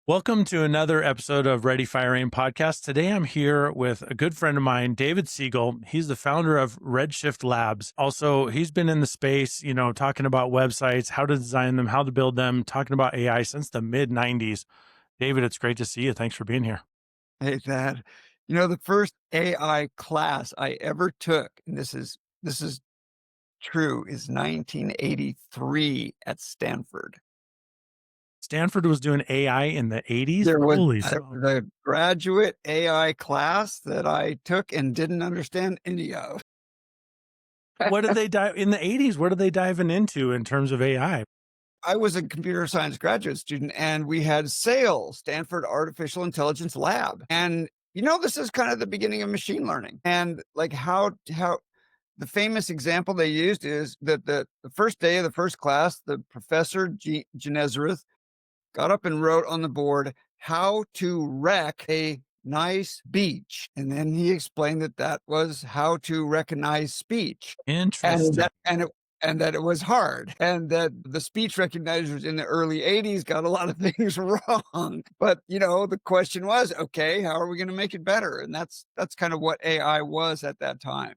Welcome to another episode of Ready Fire Aim podcast. Today I'm here with a good friend of mine, David Siegel. He's the founder of Redshift Labs. Also, he's been in the space, talking about websites, how to design them, how to build them, talking about AI since the mid 90s. David, it's great to see you. Thanks for being here. Hey, Thad. The first AI class I ever took, and this is true, is 1983 at Stanford. Stanford was doing AI in the 80s. There was Holy a smokes. the graduate AI class that I took and didn't understand any of. What did they dive in the 80s? What are they diving into in terms of AI? I was a computer science graduate student, and we had SAIL, Stanford Artificial Intelligence Lab. And this is kind of the beginning of machine learning. And like how the famous example they used is that the first day of the first class, the professor Genezareth got up and wrote on the board how to wreck a nice beach, and then he explained that was how to recognize speech, and Interesting. that it was hard, and that the speech recognizers in the early 80s got a lot of things wrong. But the question was, okay, how are we going to make it better? And that's kind of what AI was at that time.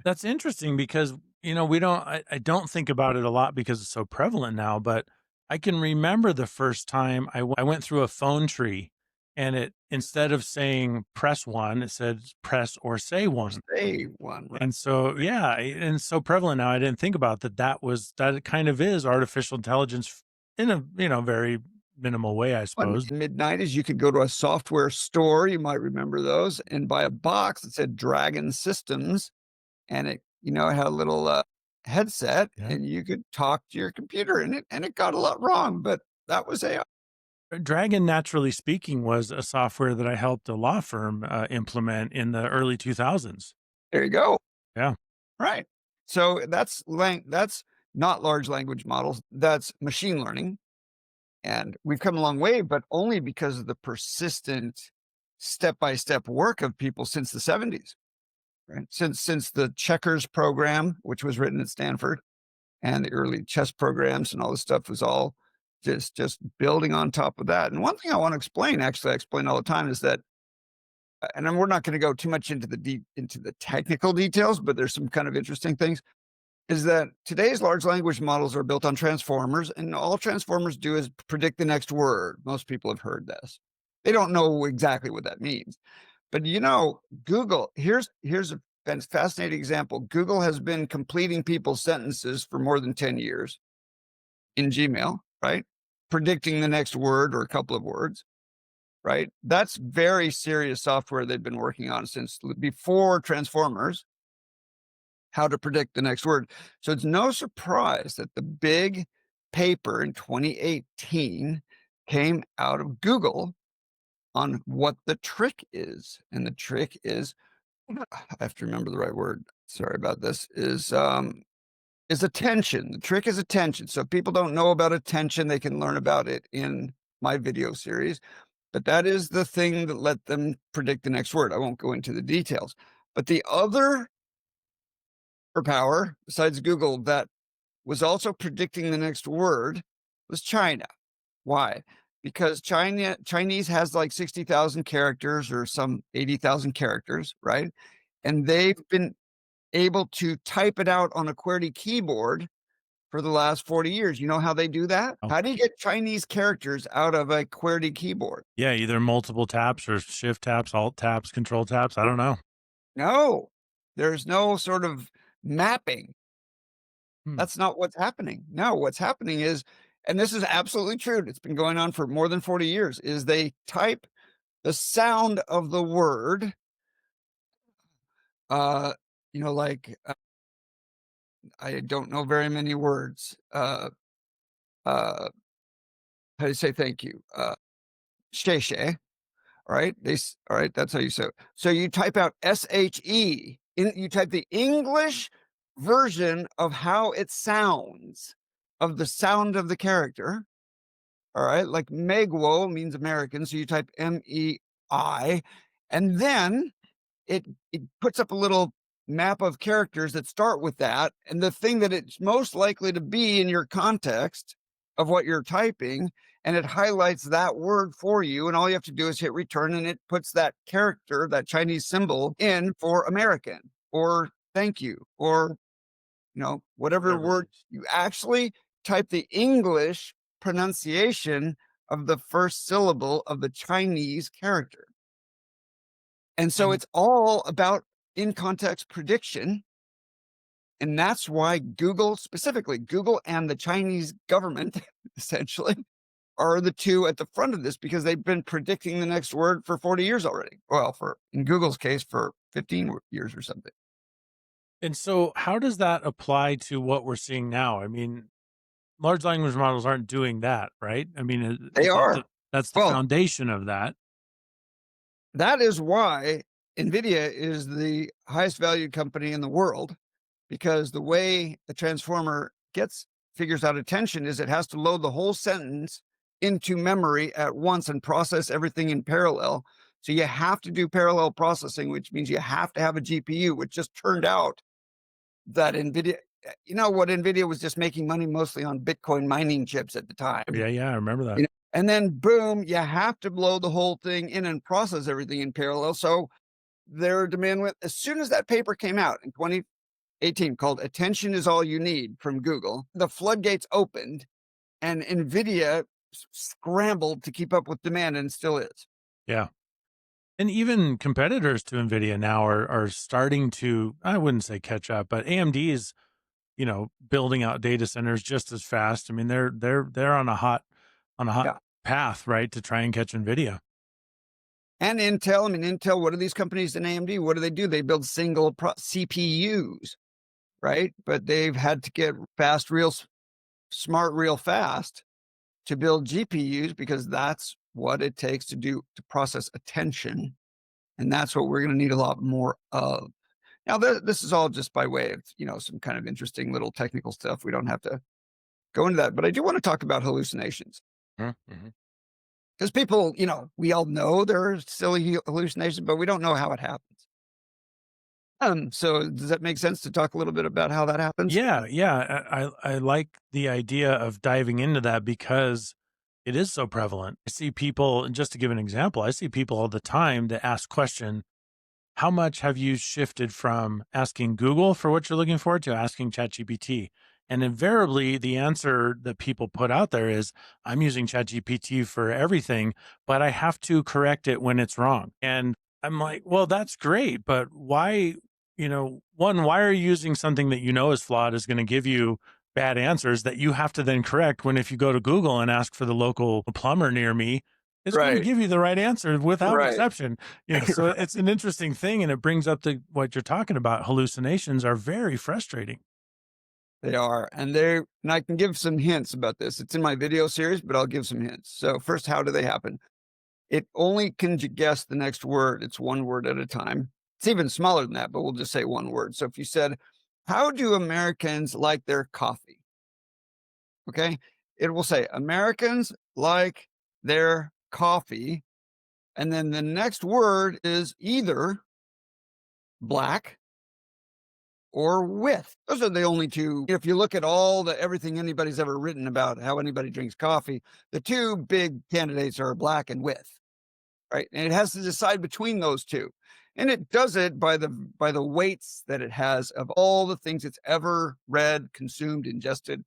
That's interesting because, I don't think about it a lot because it's so prevalent now, but I can remember the first time I went through a phone tree and it, instead of saying press one, it said press or say one. Say one, right? And so, yeah, and it's so prevalent now. I didn't think about that it kind of is artificial intelligence in a, very minimal way, I In suppose. the mid-90s, you could go to a software store, you might remember those, and buy a box that said Dragon Systems, and it had a little, headset, Yeah. and you could talk to your computer, and it got a lot wrong, but that was AI. Dragon, naturally speaking, was a software that I helped a law firm implement in the early 2000s. There you go. Yeah. Right. So that's not large language models, that's machine learning, and we've come a long way, but only because of the persistent step-by-step work of people since the '70s, right? Since the checkers program, which was written at Stanford, and the early chess programs and all this stuff was all just building on top of that. And one thing I want to explain, actually, I explain all the time, is that, and then we're not going to go too much into the technical details, but there's some kind of interesting things. Is that today's large language models are built on transformers, and all transformers do is predict the next word. Most people have heard this. They don't know exactly what that means. But Google, here's a fascinating example. Google has been completing people's sentences for more than 10 years in Gmail, right? Predicting the next word or a couple of words, right? That's very serious software they've been working on since before transformers, how to predict the next word. So it's no surprise that the big paper in 2018 came out of Google on what the trick is. And the trick is, I have to remember the right word. Sorry about this, is attention. The trick is attention. So if people don't know about attention, they can learn about it in my video series. But that is the thing that let them predict the next word. I won't go into the details. But the other power, besides Google, that was also predicting the next word was China. Why? Because Chinese has like 60,000 characters or some 80,000 characters, right? And they've been able to type it out on a QWERTY keyboard for the last 40 years. You know how they do that? Oh, How do you get Chinese characters out of a QWERTY keyboard? yeah, either multiple taps or shift taps, alt taps, control taps. I don't know. No, there's no sort of mapping. Hmm. That's not what's happening. No, what's happening is, and this is absolutely true, it's been going on for more than 40 years, is they type the sound of the word, uh, like, I don't know very many words. Uh, how do you say thank you? Sheshe, all right? All right, that's how you say it. So you type out SHE, you type the English version of how it sounds, of the sound of the character. All right, like Megwo means American, so you type MEI, and then it puts up a little map of characters that start with that, and the thing that it's most likely to be in your context of what you're typing, and it highlights that word for you. And all you have to do is hit return, and it puts that character, that Chinese symbol, in for American or thank you or whatever Whatever it word is. you actually type the English pronunciation of the first syllable of the Chinese character. And so And it's all about in context prediction. And that's why Google, specifically Google and the Chinese government, essentially, are the two at the front of this because they've been predicting the next word for 40 years already. Well, for in Google's case, for 15 years or something. and so how does that apply to what we're seeing now? I mean, large language models aren't doing that, right? I mean, They are. that's the Well, foundation of that. that is why NVIDIA is the highest valued company in the world, because the way the transformer figures out attention is it has to load the whole sentence into memory at once and process everything in parallel. So you have to do parallel processing, which means you have to have a GPU, which just turned out that NVIDIA, what NVIDIA was just making money mostly on Bitcoin mining chips at the time. Yeah, yeah, I remember that. And then boom, you have to blow the whole thing in and process everything in parallel. So their demand went as soon as that paper came out in 2018 called Attention is All You Need from Google, the floodgates opened and NVIDIA scrambled to keep up with demand and still is. Yeah. And even competitors to NVIDIA now are starting to, I wouldn't say catch up, but AMD is, building out data centers just as fast. I mean, they're on a hot Yeah. path, right, to try and catch NVIDIA. And Intel, I mean, Intel, what are these companies in AMD? What do? They build single CPUs, right? But they've had to get fast, smart, real fast to build GPUs because that's what it takes to process attention. And that's what we're going to need a lot more of. Now, this is all just by way of, some kind of interesting little technical stuff. We don't have to go into that, but I do want to talk about hallucinations Mm-hmm. because people, we all know there are silly hallucinations, but we don't know how it happens. So does that make sense to talk a little bit about how that happens? Yeah, yeah. I like the idea of diving into that because it is so prevalent. I see people, and just to give an example, I see people all the time that ask question, how much have you shifted from asking Google for what you're looking for to asking ChatGPT? And invariably, the answer that people put out there is, I'm using ChatGPT for everything, but I have to correct it when it's wrong. And I'm like, well, that's great, but why, one, why are you using something that you know is flawed, is going to give you bad answers that you have to then correct when if you go to Google and ask for the local plumber near me, it's going to Right. give you the right answer without Right. exception. So it's an interesting thing, and it brings up what you're talking about. Hallucinations are very frustrating. They are. And I can give some hints about this. It's in my video series, but I'll give some hints. So first, how do they happen? It only can guess the next word. It's one word at a time. It's even smaller than that, but we'll just say one word. So if you said, how do Americans like their coffee? Okay. It will say Americans like their coffee. And then the next word is either black or with. Those are the only two. If you look at everything anybody's ever written about how anybody drinks coffee, the two big candidates are black and with. Right? And it has to decide between those two. And it does it by the weights that it has of all the things it's ever read, consumed, ingested,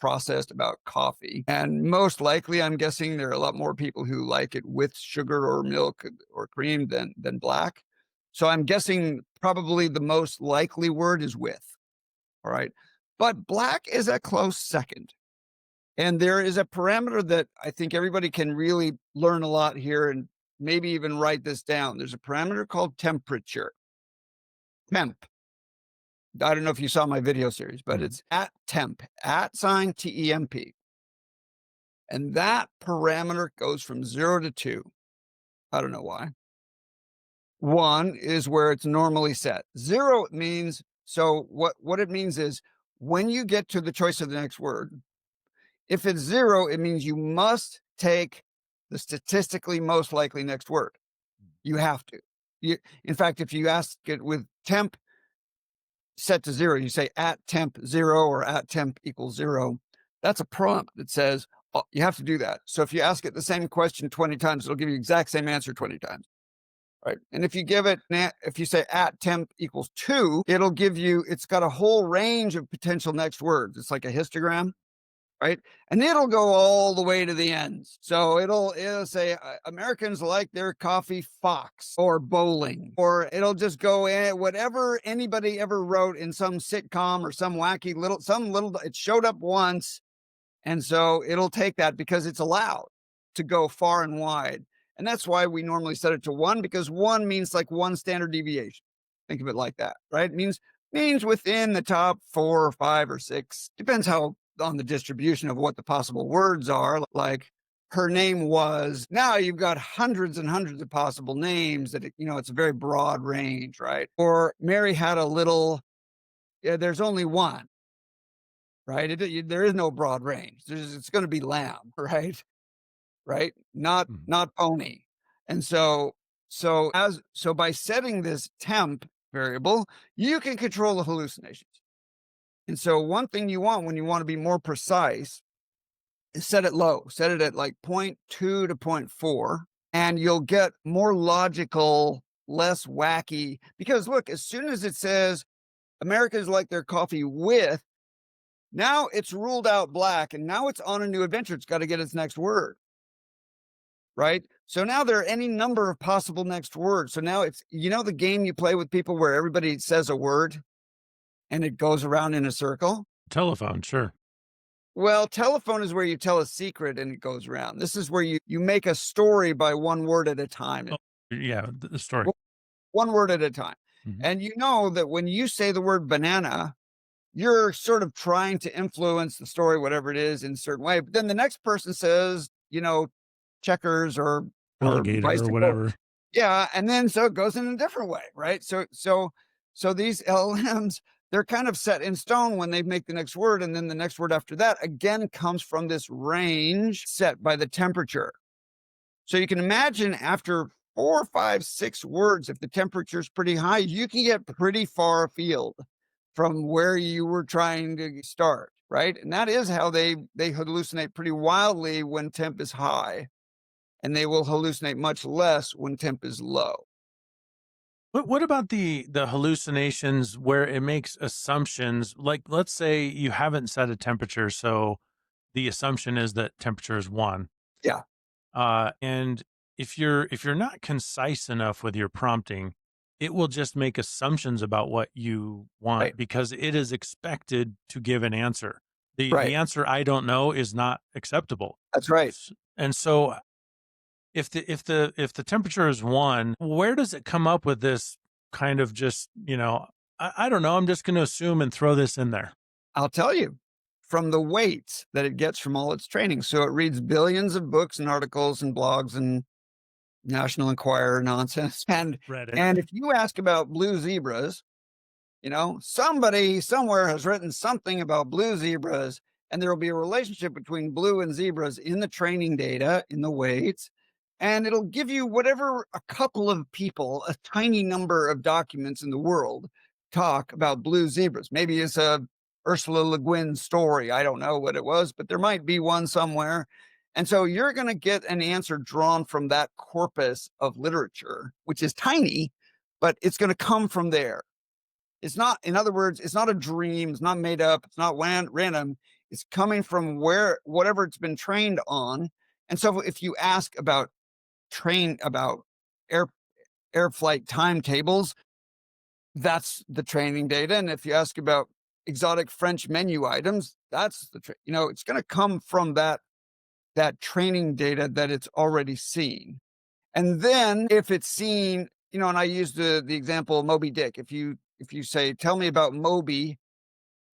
processed about coffee. And most likely, I'm guessing there are a lot more people who like it with sugar or milk or cream than black. So I'm guessing probably the most likely word is with. All right. But black is a close second. And there is a parameter that I think everybody can really learn a lot here and maybe even write this down. There's a parameter called temperature. Temp. I don't know if you saw my video series, but Mhm. it's at temp, at sign TEMP. And that parameter goes from 0 to 2. I don't know why. 1 is where it's normally set. 0 means, so what it means is when you get to the choice of the next word, if it's 0, it means you must take the statistically most likely next word. You have to. In fact, if you ask it with temp set to 0, you say at temp 0 or at temp equals 0. That's a prompt that says, "Oh, you have to do that." So if you ask it the same question 20 times, it'll give you the exact same answer 20 times. Right. And if you give it, if you say at temp equals 2, it'll give you, it's got a whole range of potential next words. It's like a histogram, right? And it'll go all the way to the ends. So it'll say Americans like their coffee fox or bowling, or it'll just go in whatever anybody ever wrote in some sitcom or some wacky little, it showed up once. And so it'll take that because it's allowed to go far and wide. And that's why we normally set it to 1, because 1 means like 1 standard deviation. Think of it like that, right? It means within the top 4 or 5 or 6, depends how on the distribution of what the possible words are. Like her name was, now you've got hundreds and hundreds of possible names that, it's a very broad range, right? Or Mary had a little, yeah, there's only one, right? There is no broad range. It's going to be lamb, right? Right? Mhm. Not pony. And so by setting this temp variable, you can control the hallucinations. And so one thing you want when you want to be more precise is set it low. Set it at like 0.2 to zero point 0.4, and you'll get more logical, less wacky. Because look, as soon as it says Americans like their coffee with, now it's ruled out black, and now it's on a new adventure. It's got to get its next word. Right? So now there are any number of possible next words. So now it's, the game you play with people where everybody says a word and it goes around in a circle. Telephone, sure. Well, telephone is where you tell a secret and it goes around. This is where you make a story by one word at a time. Oh, yeah, the story. One word at a time. Mhm. And you know that when you say the word banana, you're sort of trying to influence the story, whatever it is, in a certain way. But then the next person says, checkers or Alligator or bicycle. whatever. Yeah, and then so it goes in a different way, right? So these LLMs, they're kind of set in stone when they make the next word, and then the next word after that again comes from this range set by the temperature. So you can imagine after 4, 5, 6 words, if the temperature is pretty high, you can get pretty far afield from where you were trying to start, right? And that is how they hallucinate pretty wildly when temp is high, and they will hallucinate much less when temp is low. What about the hallucinations where it makes assumptions? Like, let's say you haven't set a temperature, so the assumption is that temperature is 1. Yeah, And if you're not concise enough with your prompting, it will just make assumptions about what you right, want because it is expected to give an answer. The right. answer "I don't know" is not acceptable. That's right. And so if the temperature is 1, where does it come up with this kind of just, I don't know, I'm just going to assume and throw this in there. I'll tell you, from the weights that it gets from all its training. So it reads billions of books and articles and blogs and National Enquirer nonsense. Reddit. And if you ask about blue zebras, somebody somewhere has written something about blue zebras, and there will be a relationship between blue and zebras in the training data, in the weights, and it'll give you whatever a couple of people, a tiny number of documents in the world talk about blue zebras. Maybe it's a Ursula Le Guin story. I don't know what it was, but there might be one somewhere. And so you're going to get an answer drawn from that corpus of literature, which is tiny, but it's going to come from there. It's not, in other words, it's not a dream. It's not made up. It's not random. It's coming from whatever it's been trained on. And so if you ask about air air flight timetables, that's the training data. And if you ask about exotic French menu items, that's it's going to come from that training data that it's already seen. And then if it's seen, and I use the example of Moby Dick. If you say, tell me about Moby,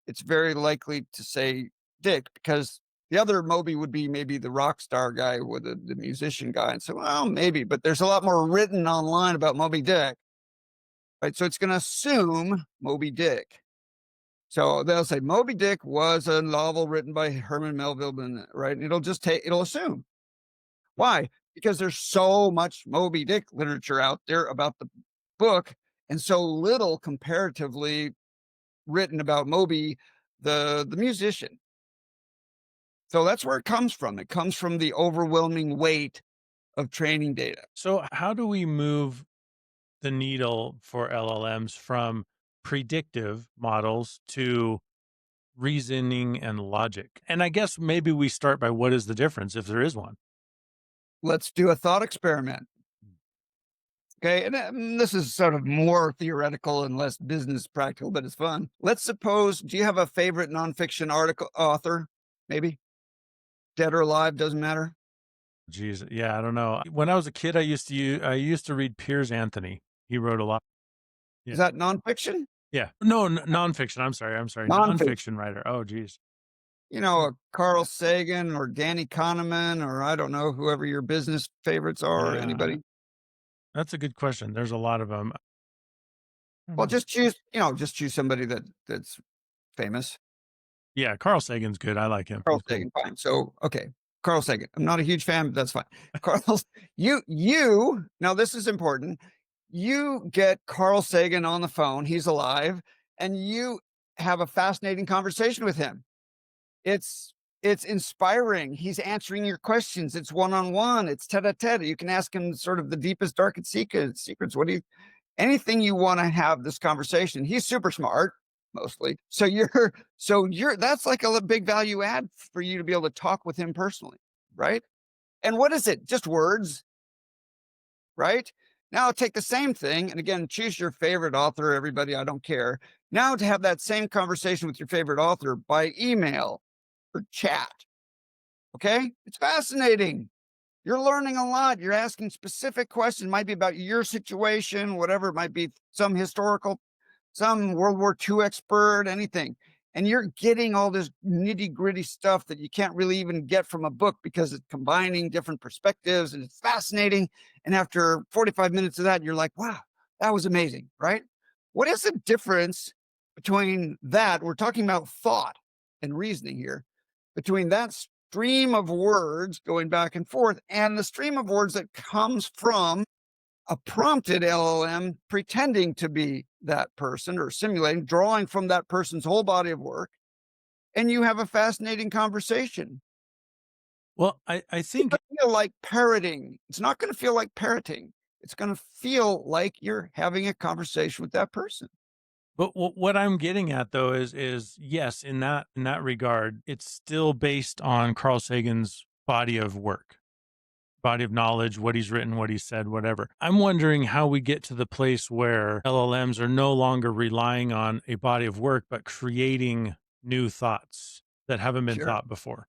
it's very likely to say Dick, because the other Moby would be maybe the rock star guy or the musician guy. And so, well, maybe, but there's a lot more written online about Moby Dick, right? So it's going to assume Moby Dick. So they'll say Moby Dick was a novel written by Herman Melville, right? And it'll assume. Why? Because there's so much Moby Dick literature out there about the book, and so little comparatively written about Moby, the musician. So that's where it comes from. It comes from the overwhelming weight of training data. So, how do we move the needle for LLMs from predictive models to reasoning and logic? And I guess maybe we start by what is the difference, if there is one? Let's do a thought experiment. Okay. And this is sort of more theoretical and less business practical, but it's fun. Let's suppose, do you have a favorite nonfiction article author? Maybe dead or alive, doesn't matter. Geez, yeah, I don't know. When I was a kid, I used to read Piers Anthony. He wrote a lot. Is Yeah, that nonfiction? yeah. No, nonfiction. I'm sorry, Nonfiction. nonfiction writer. Oh, geez. A Carl Sagan or Danny Kahneman, or I don't know, whoever your business favorites are, Yeah, anybody. that's a good question. There's a lot of them. I don't Well, know. just choose somebody that's famous. Yeah, Carl Sagan's good. I like him. Carl He's cool. Sagan, fine. So, okay, Carl Sagan. I'm not a huge fan, but that's fine. Carl, you. Now this is important. You get Carl Sagan on the phone. He's alive, and you have a fascinating conversation with him. It's it's inspiring. He's answering your questions. It's one on one. It's tete a tete. You can ask him sort of the deepest, darkest secrets. What do you anything you want to have this conversation. He's super smart, mostly. So you're that's like a big value add for you to be able to talk with him personally, right? And what is it? Just words, right? Now take the same thing, and again, choose your favorite author, everybody. I don't care. Now to have that same conversation with your favorite author by email or chat. Okay, it's fascinating. You're learning a lot. You're asking specific questions, might be about your situation, whatever it might be, some World War II expert, anything. And you're getting all this nitty gritty stuff that you can't really even get from a book because it's combining different perspectives and it's fascinating. And after 45 minutes of that, you're like, wow, that was amazing, right? What is the difference between that? We're talking about thought and reasoning here, between that stream of words going back and forth and the stream of words that comes from a prompted LLM pretending to be that person or simulating, drawing from that person's whole body of work, and you have a fascinating conversation. Well, I It's think, gonna feel like parroting. It's not going to feel like parroting. It's going to feel like you're having a conversation with that person. but what I'm getting at though is yes, in that regard, it's still based on Carl Sagan's body of work, body of knowledge, what he's written, what he said, whatever. I'm wondering how we get to the place where LLMs are no longer relying on a body of work, but creating new thoughts that haven't been Sure. thought before.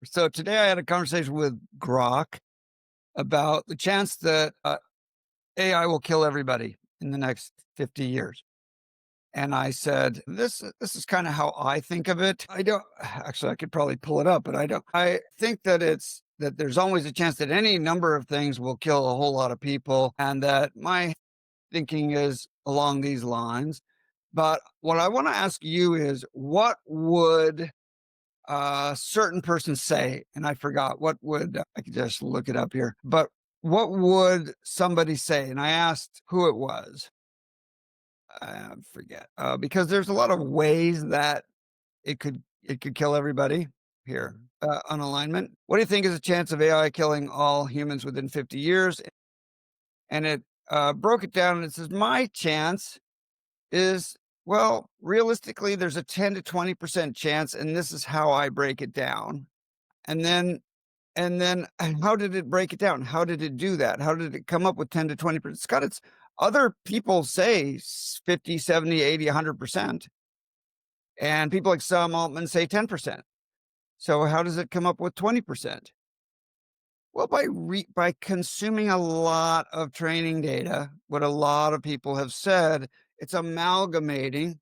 So today I had a conversation with Grok about the chance that AI will kill everybody in the next 50 years. And I said, this is kind of how I think of it. I don't actually I could probably pull it up, but I don't. I think that it's that there's always a chance that any number of things will kill a whole lot of people, and that my thinking is along these lines. But what I want to ask you is, what would a certain person say? And I forgot what would I could just look it up here. But what would somebody say? And I asked who it was. I forget, because there's a lot of ways that it could kill everybody here, on alignment. What do you think is the chance of AI killing all humans within 50 years? And it broke it down and it says, my chance is, well, realistically, there's a 10 to 20% chance, and this is how I break it down. And then and how did it break it down? How did it do that? How did it come up with 10 to 20%? It's got its other people say 50, 70, 80, 100%. And people like Sam Altman say 10%. So how does it come up with 20%? Well, by consuming a lot of training data, what a lot of people have said, it's amalgamating,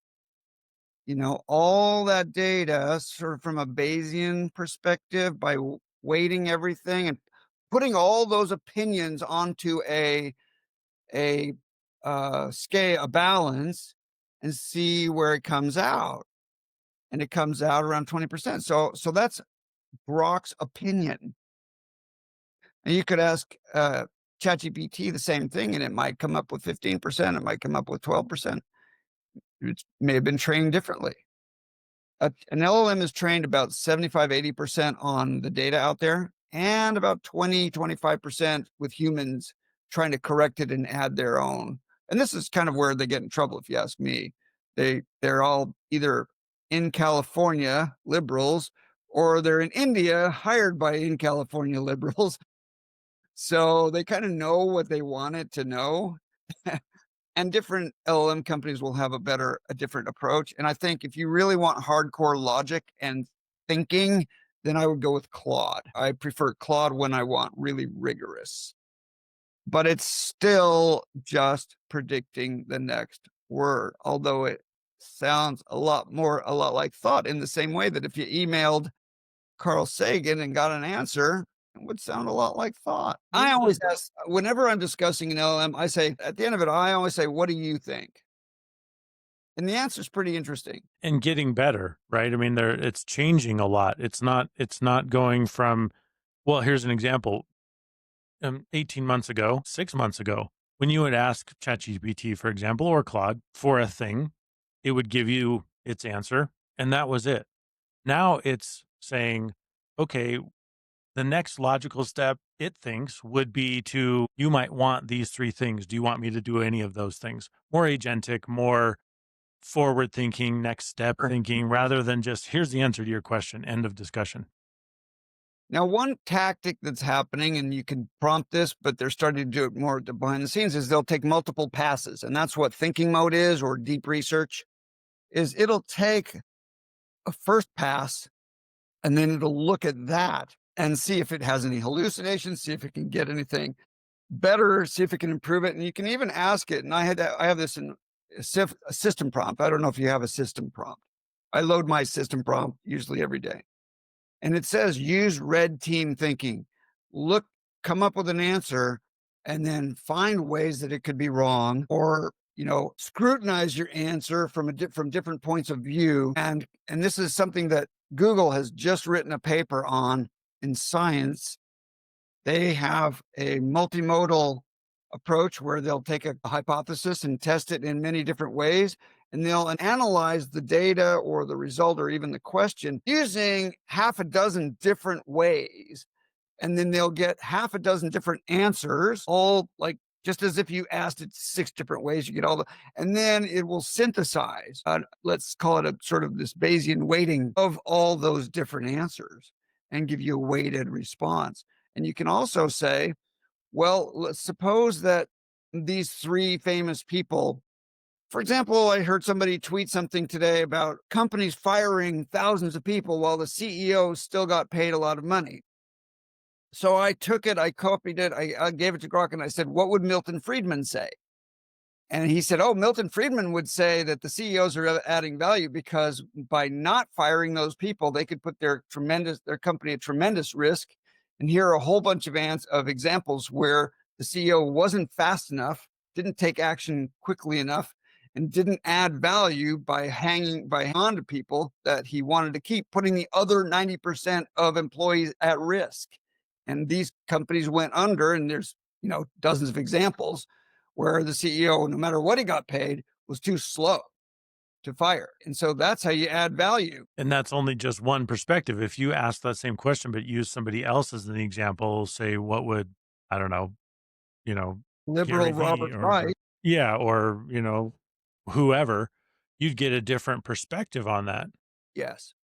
all that data sort of from a Bayesian perspective by weighting everything and putting all those opinions onto a scale, a balance, and see where it comes out. And it comes out around 20%. So that's Grok's opinion. And you could ask ChatGPT the same thing, and it might come up with 15%. It might come up with 12%. It may have been trained differently. An LLM is trained about 75, 80% on the data out there, and about 20, 25% with humans trying to correct it and add their own. And this is kind of where they get in trouble, if you ask me. They're all either in California liberals, or they're in India hired by in California liberals. So they kind of know what they want it to know. And different LLM companies will have a different approach. And I think if you really want hardcore logic and thinking, then I would go with Claude. I prefer Claude when I want really rigorous, but it's still just predicting the next word, although it sounds a lot like thought, in the same way that if you emailed Carl Sagan and got an answer, it would sound a lot like thought. I always ask, whenever I'm discussing an LLM, I say, at the end of it, I always say, what do you think? And the answer is pretty interesting. And getting better, right? I mean, it's changing a lot. It's not going from, well, here's an example. 18 months ago, 6 months ago, when you would ask ChatGPT, for example, or Claude for a thing, it would give you its answer, and that was it. Now it's saying, okay, the next logical step, it thinks, would be you might want these three things. Do you want me to do any of those things? More agentic, more forward thinking, next step thinking, rather than just here's the answer to your question, end of discussion. Now, one tactic that's happening, and you can prompt this, but they're starting to do it more behind the scenes, is they'll take multiple passes. And that's what thinking mode is, or deep research is. It'll take a first pass, and then it'll look at that and see if it has any hallucinations, see if it can get anything better, see if it can improve it. And you can even ask it. And I have this in a system prompt. I don't know if you have a system prompt. I load my system prompt usually every day. And it says use red team thinking. Look, come up with an answer, and then find ways that it could be wrong, or scrutinize your answer from from different points of view. And this is something that Google has just written a paper on in Science. They have a multimodal approach where they'll take a hypothesis and test it in many different ways, and they'll analyze the data or the result or even the question using half a dozen different ways. And then they'll get half a dozen different answers, all like just as if you asked it six different ways, you get and then it will synthesize, let's call it a sort of this Bayesian weighting of all those different answers and give you a weighted response. And you can also say, well, let's suppose that these three famous people, for example, I heard somebody tweet something today about companies firing thousands of people while the CEO still got paid a lot of money. So I took it, I copied it, I gave it to Grok, and I said, what would Milton Friedman say? And he said, oh, Milton Friedman would say that the CEOs are adding value because by not firing those people, they could put their company at tremendous risk. And here are a whole bunch of examples where the CEO wasn't fast enough, didn't take action quickly enough, and didn't add value by hanging on to people that he wanted to keep, putting the other 90% of employees at risk. And these companies went under, and there's dozens of examples where the CEO, no matter what he got paid, was too slow to fire. And so that's how you add value. And that's only just one perspective. If you ask that same question, but use somebody else as an example, say, what would, I don't know, Liberal Gary Vee Robert Wright. yeah, or, whoever, you'd get a different perspective on that. Yes.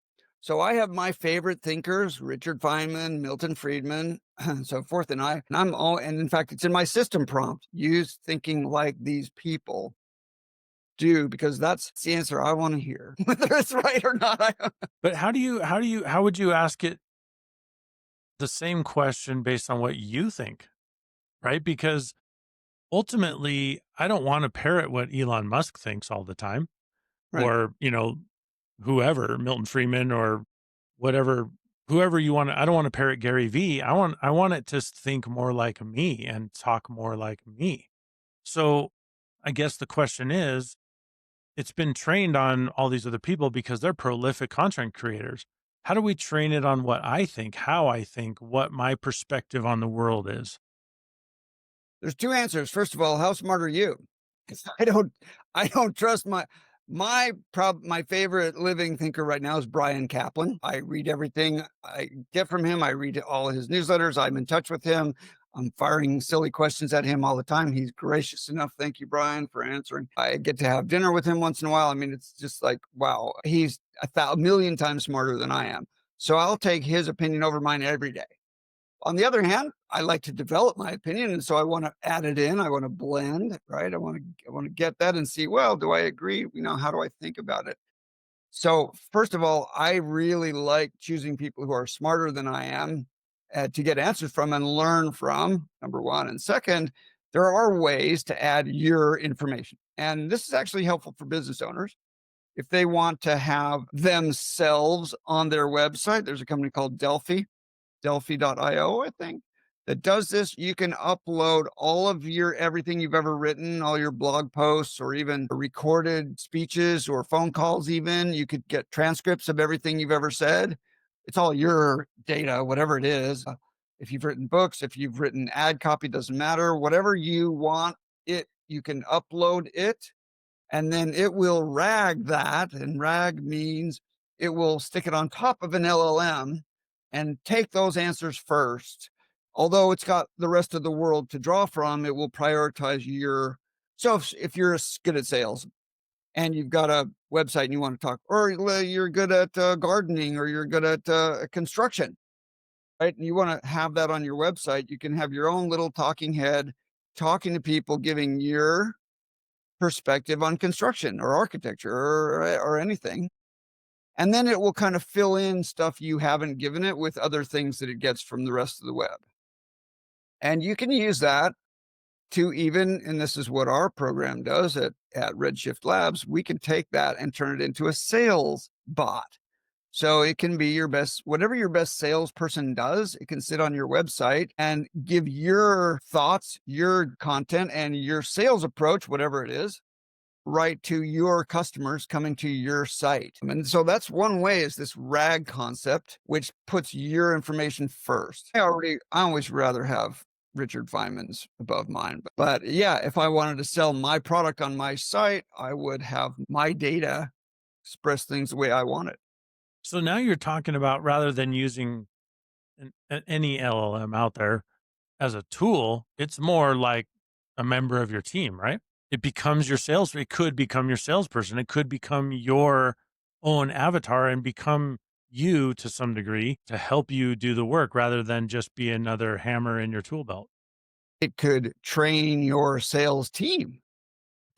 So I have my favorite thinkers, Richard Feynman, Milton Friedman, and so forth. And and in fact, it's in my system prompt, use thinking like these people do, because that's the answer I want to hear, whether it's right or not. But how would you ask it the same question based on what you think? Right? Because ultimately, I don't want to parrot what Elon Musk thinks all the time, Right. or, whoever, Milton Friedman or whatever, whoever you want to. I don't want to parrot Gary Vee. I want it to think more like me and talk more like me. So I guess the question is, it's been trained on all these other people because they're prolific content creators. How do we train it on what I think, how I think, what my perspective on the world is? There's two answers. First of all, how smart are you? Because I don't trust My favorite living thinker right now is Brian Kaplan. I read everything I get from him. I read all of his newsletters. I'm in touch with him. I'm firing silly questions at him all the time. He's gracious enough. Thank you, Brian, for answering. I get to have dinner with him once in a while. I mean, it's just like, wow, he's a million times smarter than I am. So I'll take his opinion over mine every day. On the other hand, I like to develop my opinion, and so I want to add it in. I want to blend, right? I want to get that and see, well, do I agree? How do I think about it? So, first of all, I really like choosing people who are smarter than I am to get answers from and learn from, number one. And second, there are ways to add your information. And this is actually helpful for business owners. If they want to have themselves on their website, there's a company called Delphi.io, I think, that does this. You can upload all of your everything you've ever written, all your blog posts, or even recorded speeches or phone calls, even. You could get transcripts of everything you've ever said. It's all your data, whatever it is. If you've written books, if you've written ad copy, doesn't matter. Whatever you want you can upload it, and then it will RAG that. And RAG means it will stick it on top of an LLM and take those answers first. Although it's got the rest of the world to draw from, it will prioritize your. So if you're good at sales and you've got a website and you want to talk, or you're good at gardening, or you're good at construction, right? And you want to have that on your website, you can have your own little talking head talking to people, giving your perspective on construction or architecture or anything. And then it will kind of fill in stuff you haven't given it with other things that it gets from the rest of the web. And you can use that to even, and this is what our program does at Redshift Labs, we can take that and turn it into a sales bot. So it can be whatever your best salesperson does, it can sit on your website and give your thoughts, your content, and your sales approach, whatever it is, right to your customers coming to your site. And so that's one way, is this RAG concept, which puts your information first. I always rather have Richard Feynman's above mine. But yeah, if I wanted to sell my product on my site, I would have my data express things the way I want it. So now you're talking about, rather than using any LLM out there as a tool, it's more like a member of your team, right? It becomes your sales. It could become your salesperson. It could become your own avatar and become you to some degree to help you do the work, rather than just be another hammer in your tool belt. It could train your sales team.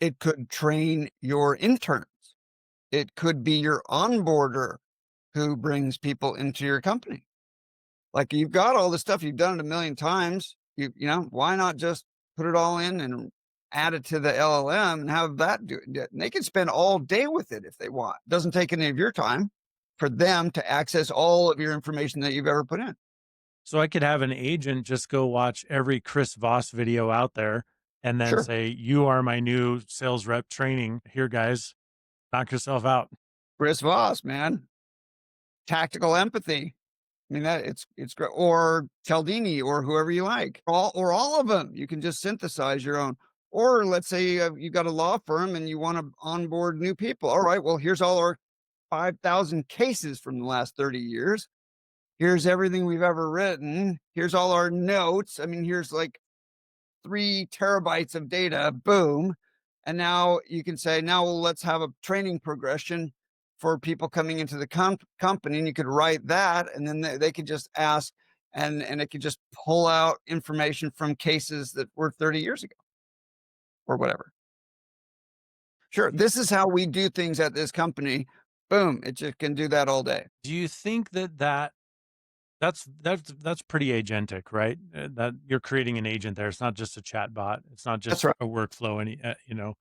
It could train your interns. It could be your onboarder who brings people into your company. Like, you've got all this stuff, you've done it a million times. Why not just put it all in and add it to the LLM and have that do it? And they can spend all day with it if they want. It doesn't take any of your time for them to access all of your information that you've ever put in. So I could have an agent just go watch every Chris Voss video out there and then Sure. say, "You are my new sales rep training. Here, guys, knock yourself out." Chris Voss, man. Tactical empathy. I mean, it's great. Or Cialdini, or whoever you like, all of them. You can just synthesize your own. Or let's say you got a law firm and you want to onboard new people. All right, well, here's all our 5,000 cases from the last 30 years. Here's everything we've ever written. Here's all our notes. I mean, here's like 3 terabytes of data. Boom. And now you can say, now let's have a training progression for people coming into the company. And you could write that, and then they could just ask, and it could just pull out information from cases that were 30 years ago or whatever. Sure. This is how we do things at this company. Boom. It just can do that all day. Do you think that's pretty agentic, right? That you're creating an agent there. It's not just a chat bot. It's not That's just right. a workflow.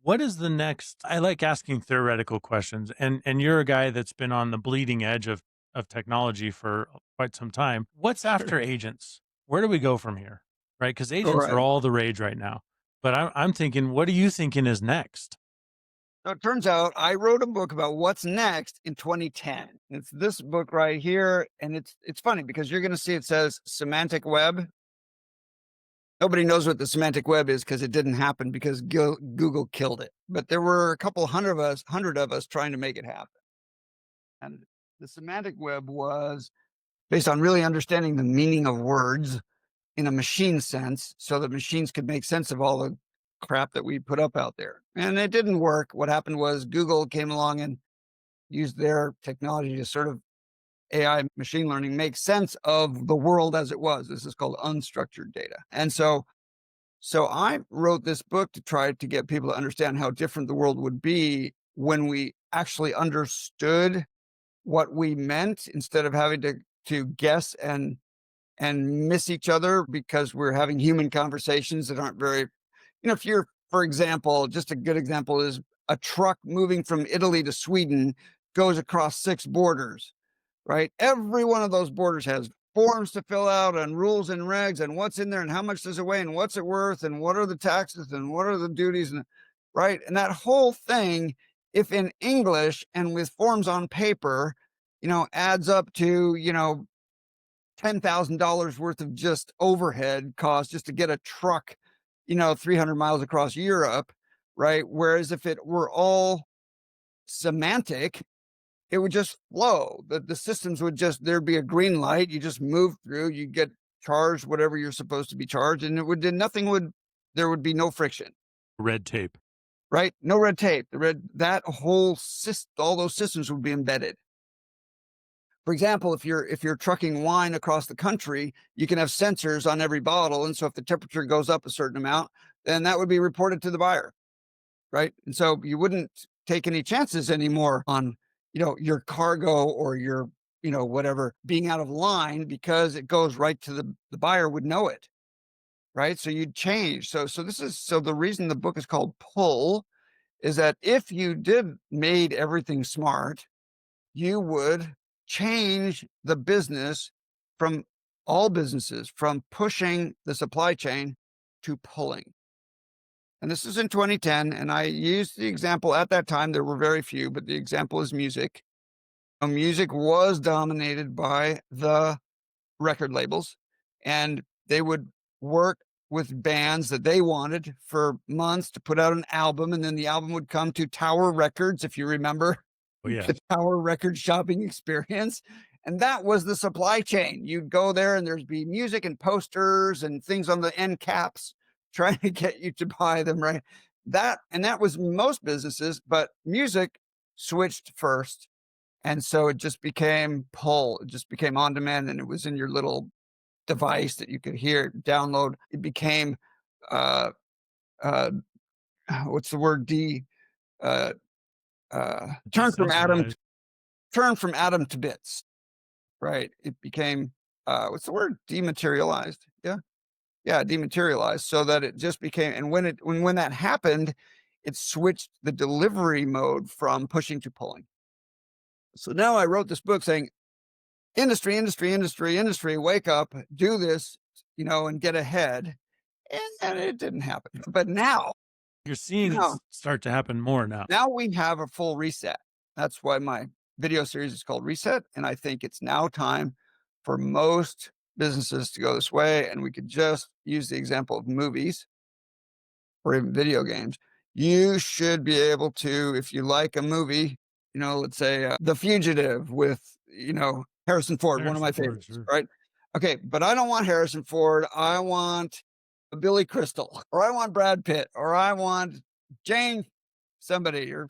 What is the next? I like asking theoretical questions, and you're a guy that's been on the bleeding edge of technology for quite some time. What's Sure. after agents? Where do we go from here? Right? Because All agents are right. all the rage right now. But I'm thinking, what are you thinking is next? So it turns out I wrote a book about what's next in 2010. It's this book right here. And it's funny because you're going to see it says semantic web. Nobody knows what the semantic web is because it didn't happen because Google killed it. But there were a couple hundred of us trying to make it happen. And the semantic web was based on really understanding the meaning of words in a machine sense so that machines could make sense of all the crap that we put up out there. And it didn't work. What happened was Google came along and used their technology to sort of AI machine learning make sense of the world as it was. This is called unstructured data. And so I wrote this book to try to get people to understand how different the world would be when we actually understood what we meant instead of having to guess and miss each other because we're having human conversations that aren't very, if you're, for example, just a good example is a truck moving from Italy to Sweden goes across 6 borders, right? Every one of those borders has forms to fill out and rules and regs and what's in there and how much does it weigh and what's it worth and what are the taxes and what are the duties and right. And that whole thing, if in English and with forms on paper, adds up to, $10,000 worth of just overhead cost just to get a truck, 300 miles across Europe, right? Whereas if it were all semantic, it would just flow. The systems would just, there'd be a green light. You just move through, you get charged whatever you're supposed to be charged, and there would be no friction, Red tape. right? No red tape. That whole system, all those systems would be embedded. For example, if you're trucking wine across the country, you can have sensors on every bottle, and so if the temperature goes up a certain amount, then that would be reported to the buyer, right? And so you wouldn't take any chances anymore on, your cargo or your, whatever being out of line because it goes right to the buyer would know it, right? So you'd change. So the reason the book is called Pull is that if you did made everything smart, you would change the business from all businesses from pushing the supply chain to pulling. And this is in 2010. And I used the example at that time. There were very few, but the example is music. Music was dominated by the record labels, and they would work with bands that they wanted for months to put out an album. And then the album would come to Tower Records, if you remember Oh, yeah. the Tower Record shopping experience. And that was the supply chain. You'd go there and there'd be music and posters and things on the end caps trying to get you to buy them, right? That was most businesses, but music switched first. And so it just became pull, it just became on demand, and it was in your little device that you could hear, download. It became uh what's the word? Uh turn from atom Decentralized. turn from atom to bits, right? It became, what's the word? Dematerialized. Yeah. Yeah. Dematerialized so that it just became, and when that happened, it switched the delivery mode from pushing to pulling. So now I wrote this book saying, industry, wake up, do this, and get ahead. And it didn't happen. But You're seeing it now, start to happen more now. now we have a full reset. That's why my video series is called Reset. And I think it's now time for most businesses to go this way. And we could just use the example of movies or even video games. You should be able to, if you like a movie, let's say The Fugitive with, Harrison Ford, one of my Harrison Ford, favorites, sure. right? Okay, but I don't want Harrison Ford. I want Billy Crystal, or I want Brad Pitt, or I want Jane somebody, or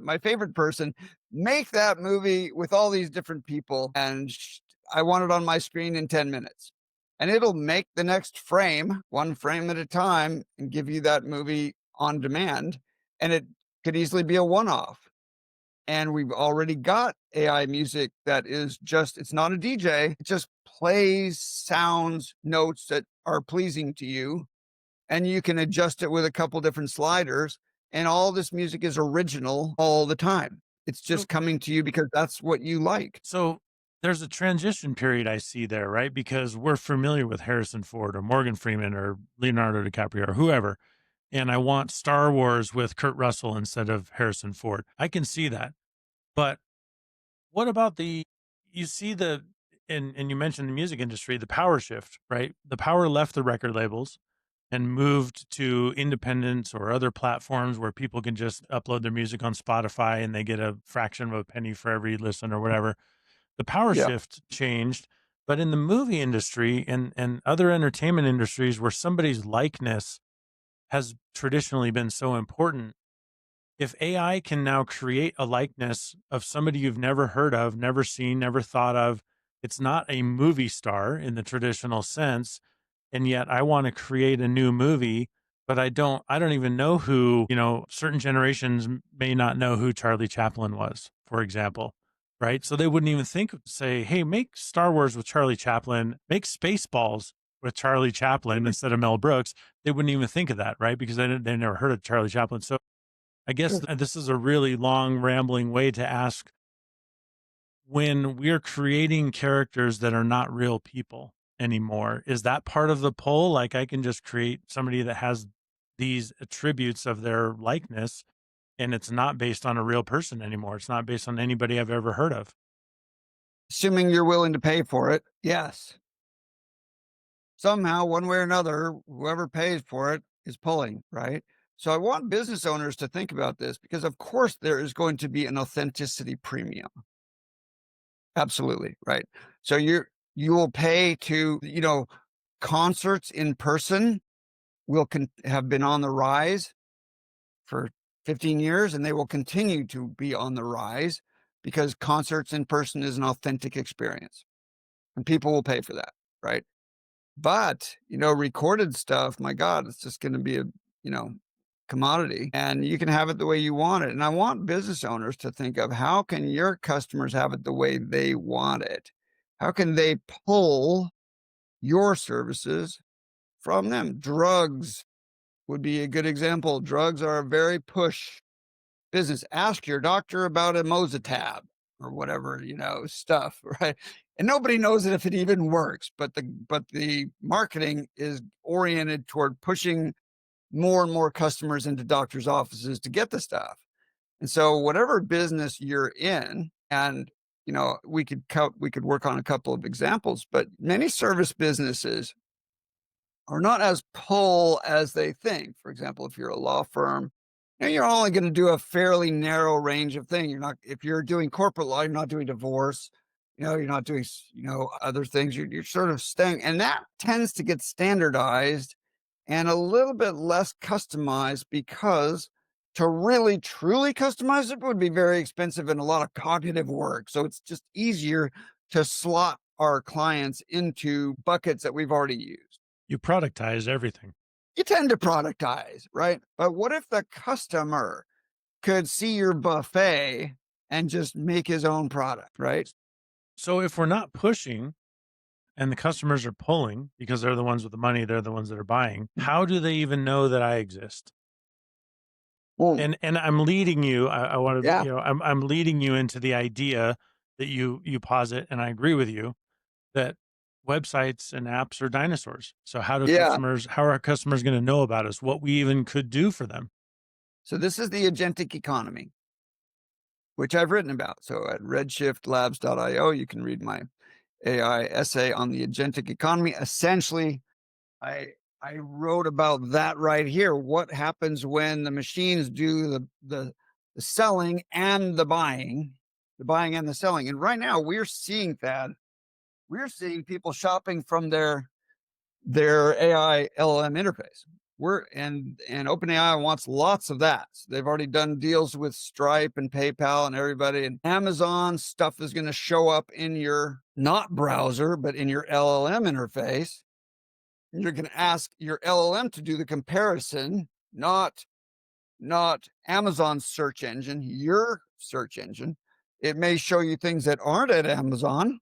my favorite person. Make that movie with all these different people, and I want it on my screen in 10 minutes. And it'll make the next frame, one frame at a time, and give you that movie on demand. And it could easily be a one-off. And we've already got AI music that is it's not a DJ. It just plays sounds, notes that are pleasing to you. And you can adjust it with a couple different sliders. And all this music is original all the time. It's So, just coming to you because that's what you like. so there's a transition period I see there, right? Because we're familiar with Harrison Ford or Morgan Freeman or Leonardo DiCaprio or whoever. And I want Star Wars with Kurt Russell instead of Harrison Ford. I can see that. But what about you see and you mentioned the music industry, the power shift, right? The power left the record labels. and moved to independents or other platforms where people can just upload their music on Spotify and they get a fraction of a penny for every listen or whatever. The power Yeah. shift changed. But in the movie industry and other entertainment industries where somebody's likeness has traditionally been so important, if AI can now create a likeness of somebody you've never heard of, never seen, never thought of, it's not a movie star in the traditional sense. And yet I want to create a new movie, but I don't even know who, certain generations may not know who Charlie Chaplin was, for example. Right. So they wouldn't even say, hey, make Star Wars with Charlie Chaplin, make Spaceballs with Charlie Chaplin instead of Mel Brooks. They wouldn't even think of that. Right. Because they never heard of Charlie Chaplin. So I guess Sure. this is a really long, rambling way to ask, when we're creating characters that are not real people anymore, is that part of the pull? Like, I can just create somebody that has these attributes of their likeness, and it's not based on a real person anymore. It's not based on anybody I've ever heard of. Assuming you're willing to pay for it, yes. Somehow, one way or another, whoever pays for it is pulling, right? So I want business owners to think about this because, of course, there is going to be an authenticity premium. Absolutely, right. So you will pay to, concerts in person have been on the rise for 15 years, and they will continue to be on the rise because concerts in person is an authentic experience, and people will pay for that, right? But, recorded stuff, my God, it's just gonna be a, you know, commodity, and you can have it the way you want it, and I want business owners to think of how can your customers have it the way they want it? How can they pull your services from them? Drugs would be a good example. Drugs are a very push business. Ask your doctor about a Mozatab or whatever, stuff, right? And nobody knows it if it even works, but the marketing is oriented toward pushing more and more customers into doctors' offices to get the stuff. And so whatever business you're in, and we could work on a couple of examples, but many service businesses are not as pull as they think. For example, if you're a law firm, you're only going to do a fairly narrow range of things. You're not, if you're doing corporate law, you're not doing divorce, you're not doing, other things. You're sort of staying, and that tends to get standardized and a little bit less customized because to really truly customize it would be very expensive and a lot of cognitive work. So it's just easier to slot our clients into buckets that we've already used. You productize everything. You tend to productize, right? But what if the customer could see your buffet and just make his own product, right? So if we're not pushing and the customers are pulling because they're the ones with the money, they're the ones that are buying, how do they even know that I exist? Well, And I'm leading you. I want to, yeah, I'm leading you into the idea that you posit, and I agree with you that websites and apps are dinosaurs. So yeah. how are customers going to know about us? What we even could do for them? So this is the agentic economy, which I've written about. So at redshiftlabs.io, you can read my AI essay on the agentic economy. Essentially, I I wrote about that right here. What happens when the machines do the selling and the buying and the selling. And right now we're seeing that. We're seeing people shopping from their AI LLM interface. And OpenAI wants lots of that. So they've already done deals with Stripe and PayPal and everybody. And Amazon stuff is going to show up in your not browser, but in your LLM interface. You're going to ask your LLM to do the comparison, not Amazon's search engine, your search engine. It may show you things that aren't at Amazon.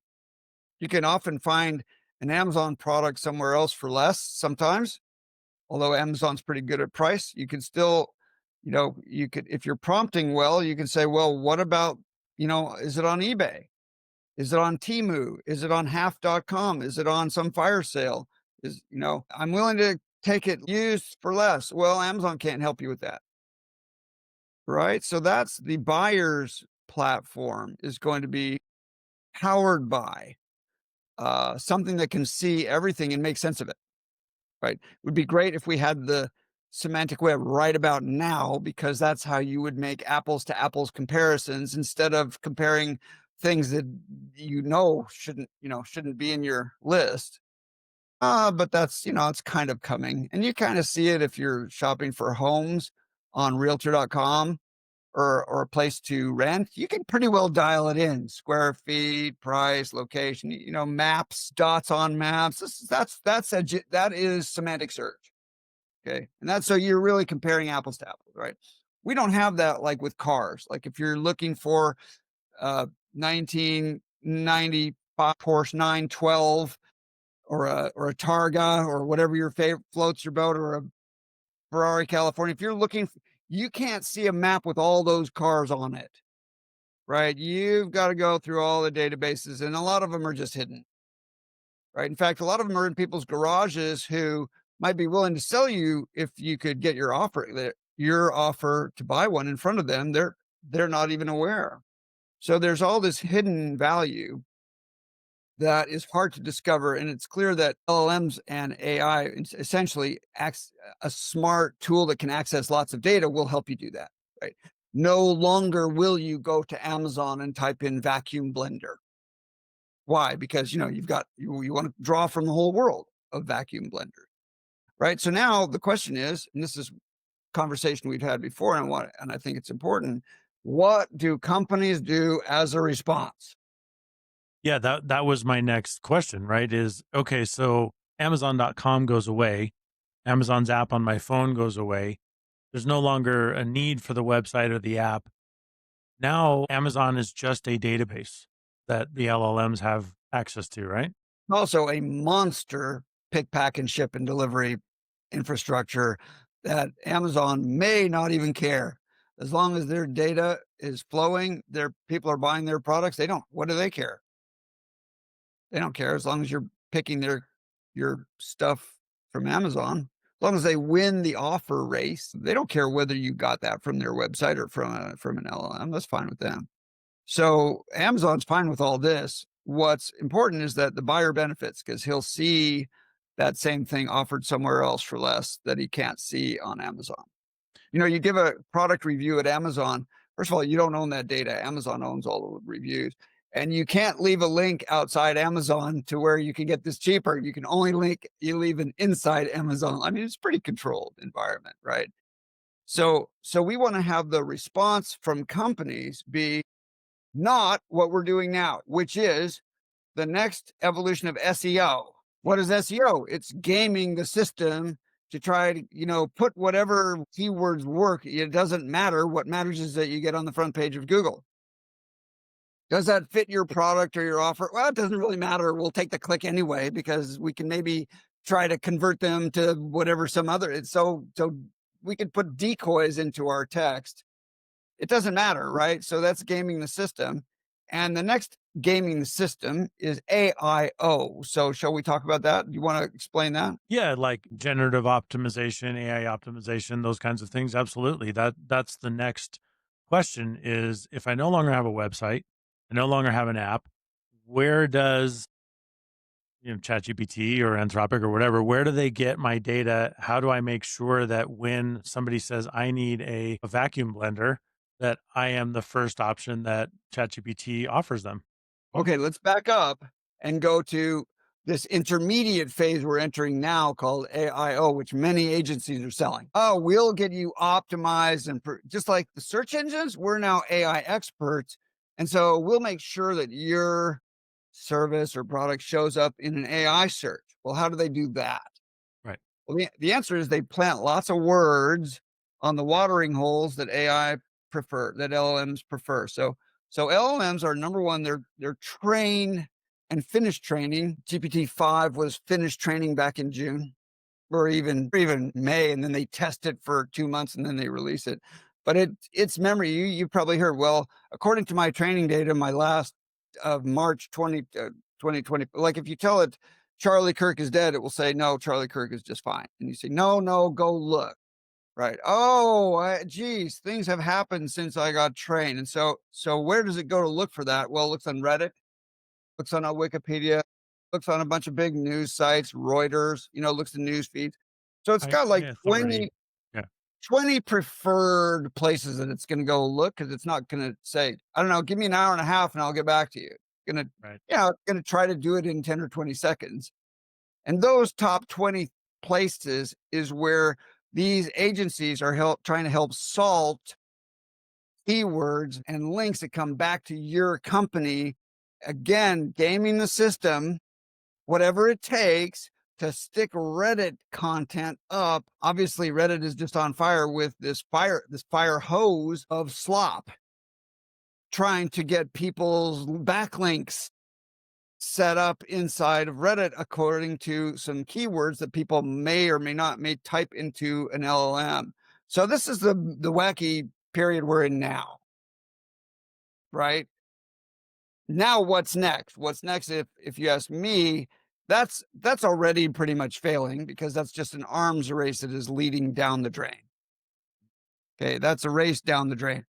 You can often find an Amazon product somewhere else for less sometimes. Although Amazon's pretty good at price, you can still, you could, if you're prompting well, you can say, well, what about, is it on eBay? Is it on Temu? Is it on half.com? Is it on some fire sale? I'm willing to take it used for less. Well, Amazon can't help you with that. Right. So that's the buyer's platform is going to be powered by something that can see everything and make sense of it. right? It would be great if we had the semantic web right about now, because that's how you would make apples to apples comparisons instead of comparing things that shouldn't be in your list. But that's, it's kind of coming. And you kind of see it if you're shopping for homes on realtor.com or a place to rent. You can pretty well dial it in: square feet, price, location, maps, dots on maps. That is semantic search. Okay. And that's, so you're really comparing apples to apples, right? We don't have that like with cars. Like if you're looking for 1995 Porsche 912 or a Targa or whatever your favorite floats your boat, or a Ferrari California. If you're looking, you can't see a map with all those cars on it, right? You've got to go through all the databases, and a lot of them are just hidden, right? In fact, a lot of them are in people's garages who might be willing to sell you if you could get your offer to buy one in front of them. They're not even aware. So there's all this hidden value that is hard to discover. And it's clear that LLMs and AI, essentially a smart tool that can access lots of data, will help you do that, right? No longer will you go to Amazon and type in vacuum blender. Why? Because you want to draw from the whole world of vacuum blenders, right? So now the question is, and this is conversation we've had before, and I think it's important: what do companies do as a response? Yeah, that was my next question, right? Is okay, so Amazon.com goes away. Amazon's app on my phone goes away. There's no longer a need for the website or the app. Now Amazon is just a database that the LLMs have access to, right? Also a monster pick, pack, and ship and delivery infrastructure that Amazon may not even care. As long as their data is flowing, their people are buying their products. What do they care? They don't care as long as you're picking your stuff from Amazon. As long as they win the offer race, they don't care whether you got that from their website or from an LLM. That's fine with them. So Amazon's fine with all this. What's important is that the buyer benefits, because he'll see that same thing offered somewhere else for less that he can't see on Amazon. You give a product review at Amazon. First of all, you don't own that data. Amazon owns all the reviews. And you can't leave a link outside Amazon to where you can get this cheaper. You can only leave an inside Amazon. I mean, it's a pretty controlled environment, right? So we want to have the response from companies be not what we're doing now, which is the next evolution of SEO. What is SEO? It's gaming the system to try to, put whatever keywords work. It doesn't matter. What matters is that you get on the front page of Google. Does that fit your product or your offer? Well, it doesn't really matter. We'll take the click anyway, because we can maybe try to convert them to whatever some other. So we could put decoys into our text. It doesn't matter, right? So that's gaming the system. And the next gaming the system is AIO. So shall we talk about that? You want to explain that? Yeah, like generative optimization, AI optimization, those kinds of things. Absolutely. That's the next question is, if I no longer have a website, I no longer have an app, where does ChatGPT or Anthropic or whatever, where do they get my data? How do I make sure that when somebody says I need a vacuum blender, that I am the first option that ChatGPT offers them? Okay, let's back up and go to this intermediate phase we're entering now called AIO, which many agencies are selling. Oh, we'll get you optimized, and just like the search engines, we're now AI experts. And so we'll make sure that your service or product shows up in an AI search. Well, how do they do that? Right. Well, the answer is they plant lots of words on the watering holes that LLMs prefer. So LLMs are, number one, they're trained and finished training. GPT-5 was finished training back in June, or even May, and then they test it for 2 months and then they release it. But it's memory. You probably heard, well, according to my training data, my last of March 2020, like if you tell it Charlie Kirk is dead, it will say, no, Charlie Kirk is just fine. And you say, no, go look. Right. Oh, geez, things have happened since I got trained. And so where does it go to look for that? Well, it looks on Reddit, looks on Wikipedia, looks on a bunch of big news sites, Reuters, looks at news feeds. So it's got High like authority. Yeah. 20 preferred places that it's going to go look because it's not going to say, I don't know, give me an hour and a half and I'll get back to you. Going to, Right. going to try to do it in 10 or 20 seconds. And those top 20 places is where these agencies are trying to help salt keywords and links that come back to your company. Again, gaming the system, whatever it takes to stick Reddit content up. Obviously, Reddit is just on fire with this fire hose of slop, trying to get people's backlinks set up inside of Reddit according to some keywords that people may or may type into an LLM. So this is the wacky period we're in now, right? Now what's next? What's next, if you ask me, that's already pretty much failing because that's just an arms race that is leading down the drain. Okay, that's a race down the drain.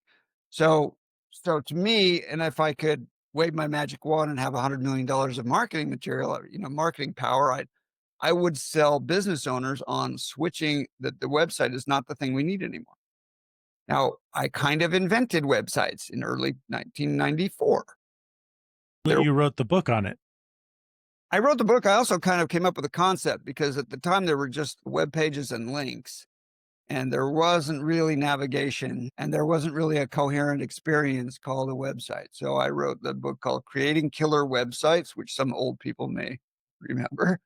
So to me, and if I could wave my magic wand and have $100 million of marketing material, marketing power, I would sell business owners on switching that the website is not the thing we need anymore. Now, I kind of invented websites in early 1994. There You wrote the book on it. I wrote the book. I also kind of came up with a concept because at the time there were just web pages and links, and there wasn't really navigation, and there wasn't really a coherent experience called a website. So I wrote the book called Creating Killer Websites, which some old people may remember.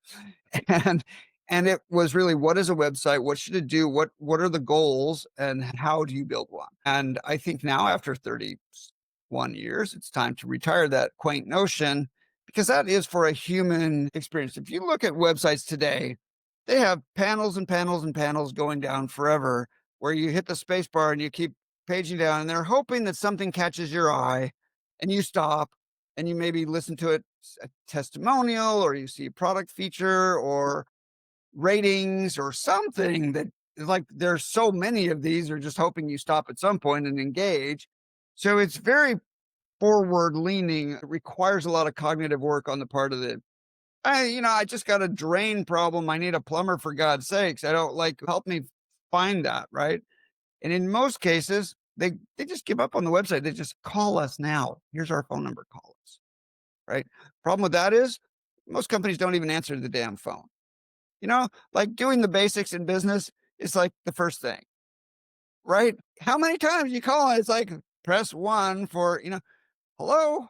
And it was really, what is a website? What should it do? What are the goals, and how do you build one? And I think now, after 31 years, it's time to retire that quaint notion, because that is for a human experience. If you look at websites today, they have panels and panels and panels going down forever, where you hit the space bar and you keep paging down, and they're hoping that something catches your eye and you stop and you maybe listen to it, a testimonial, or you see a product feature or ratings or something that is like, there's so many of these, are just hoping you stop at some point and engage. So it's very forward leaning. It requires a lot of cognitive work on the part of I just got a drain problem. I need a plumber, for God's sakes. I don't help me find that. Right. And in most cases, they just give up on the website. They just call us now. Here's our phone number. Call us. Right. Problem with that is most companies don't even answer the damn phone. Like doing the basics in business is like the first thing. Right. How many times you call? It's like, press 1 for, hello,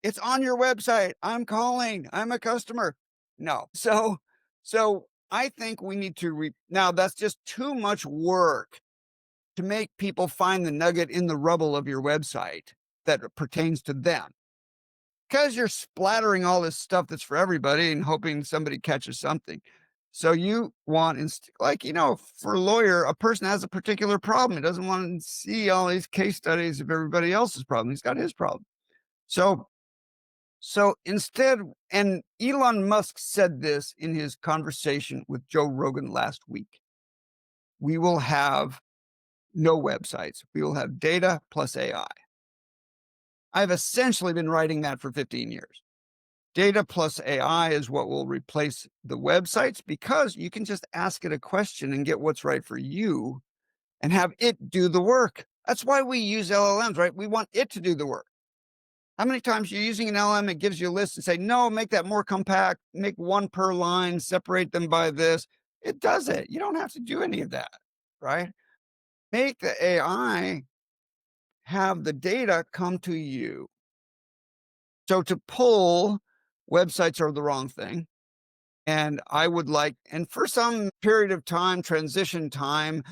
it's on your website. I'm calling. I'm a customer. No. So I think we need to now that's just too much work to make people find the nugget in the rubble of your website that pertains to them. Because you're splattering all this stuff that's for everybody and hoping somebody catches something. So you want, for a lawyer, a person has a particular problem. He doesn't want to see all these case studies of everybody else's problem. He's got his problem. So instead, and Elon Musk said this in his conversation with Joe Rogan last week, we will have no websites. We will have data plus AI. I've essentially been writing that for 15 years. Data plus AI is what will replace the websites, because you can just ask it a question and get what's right for you and have it do the work. That's why we use LLMs, right? We want it to do the work. How many times you're using an LLM, it gives you a list and say, no, make that more compact, make one per line, separate them by this. It does it. You don't have to do any of that, right? Make the AI have the data come to you. So to pull, websites are the wrong thing. And I would and for some period of time, transition time,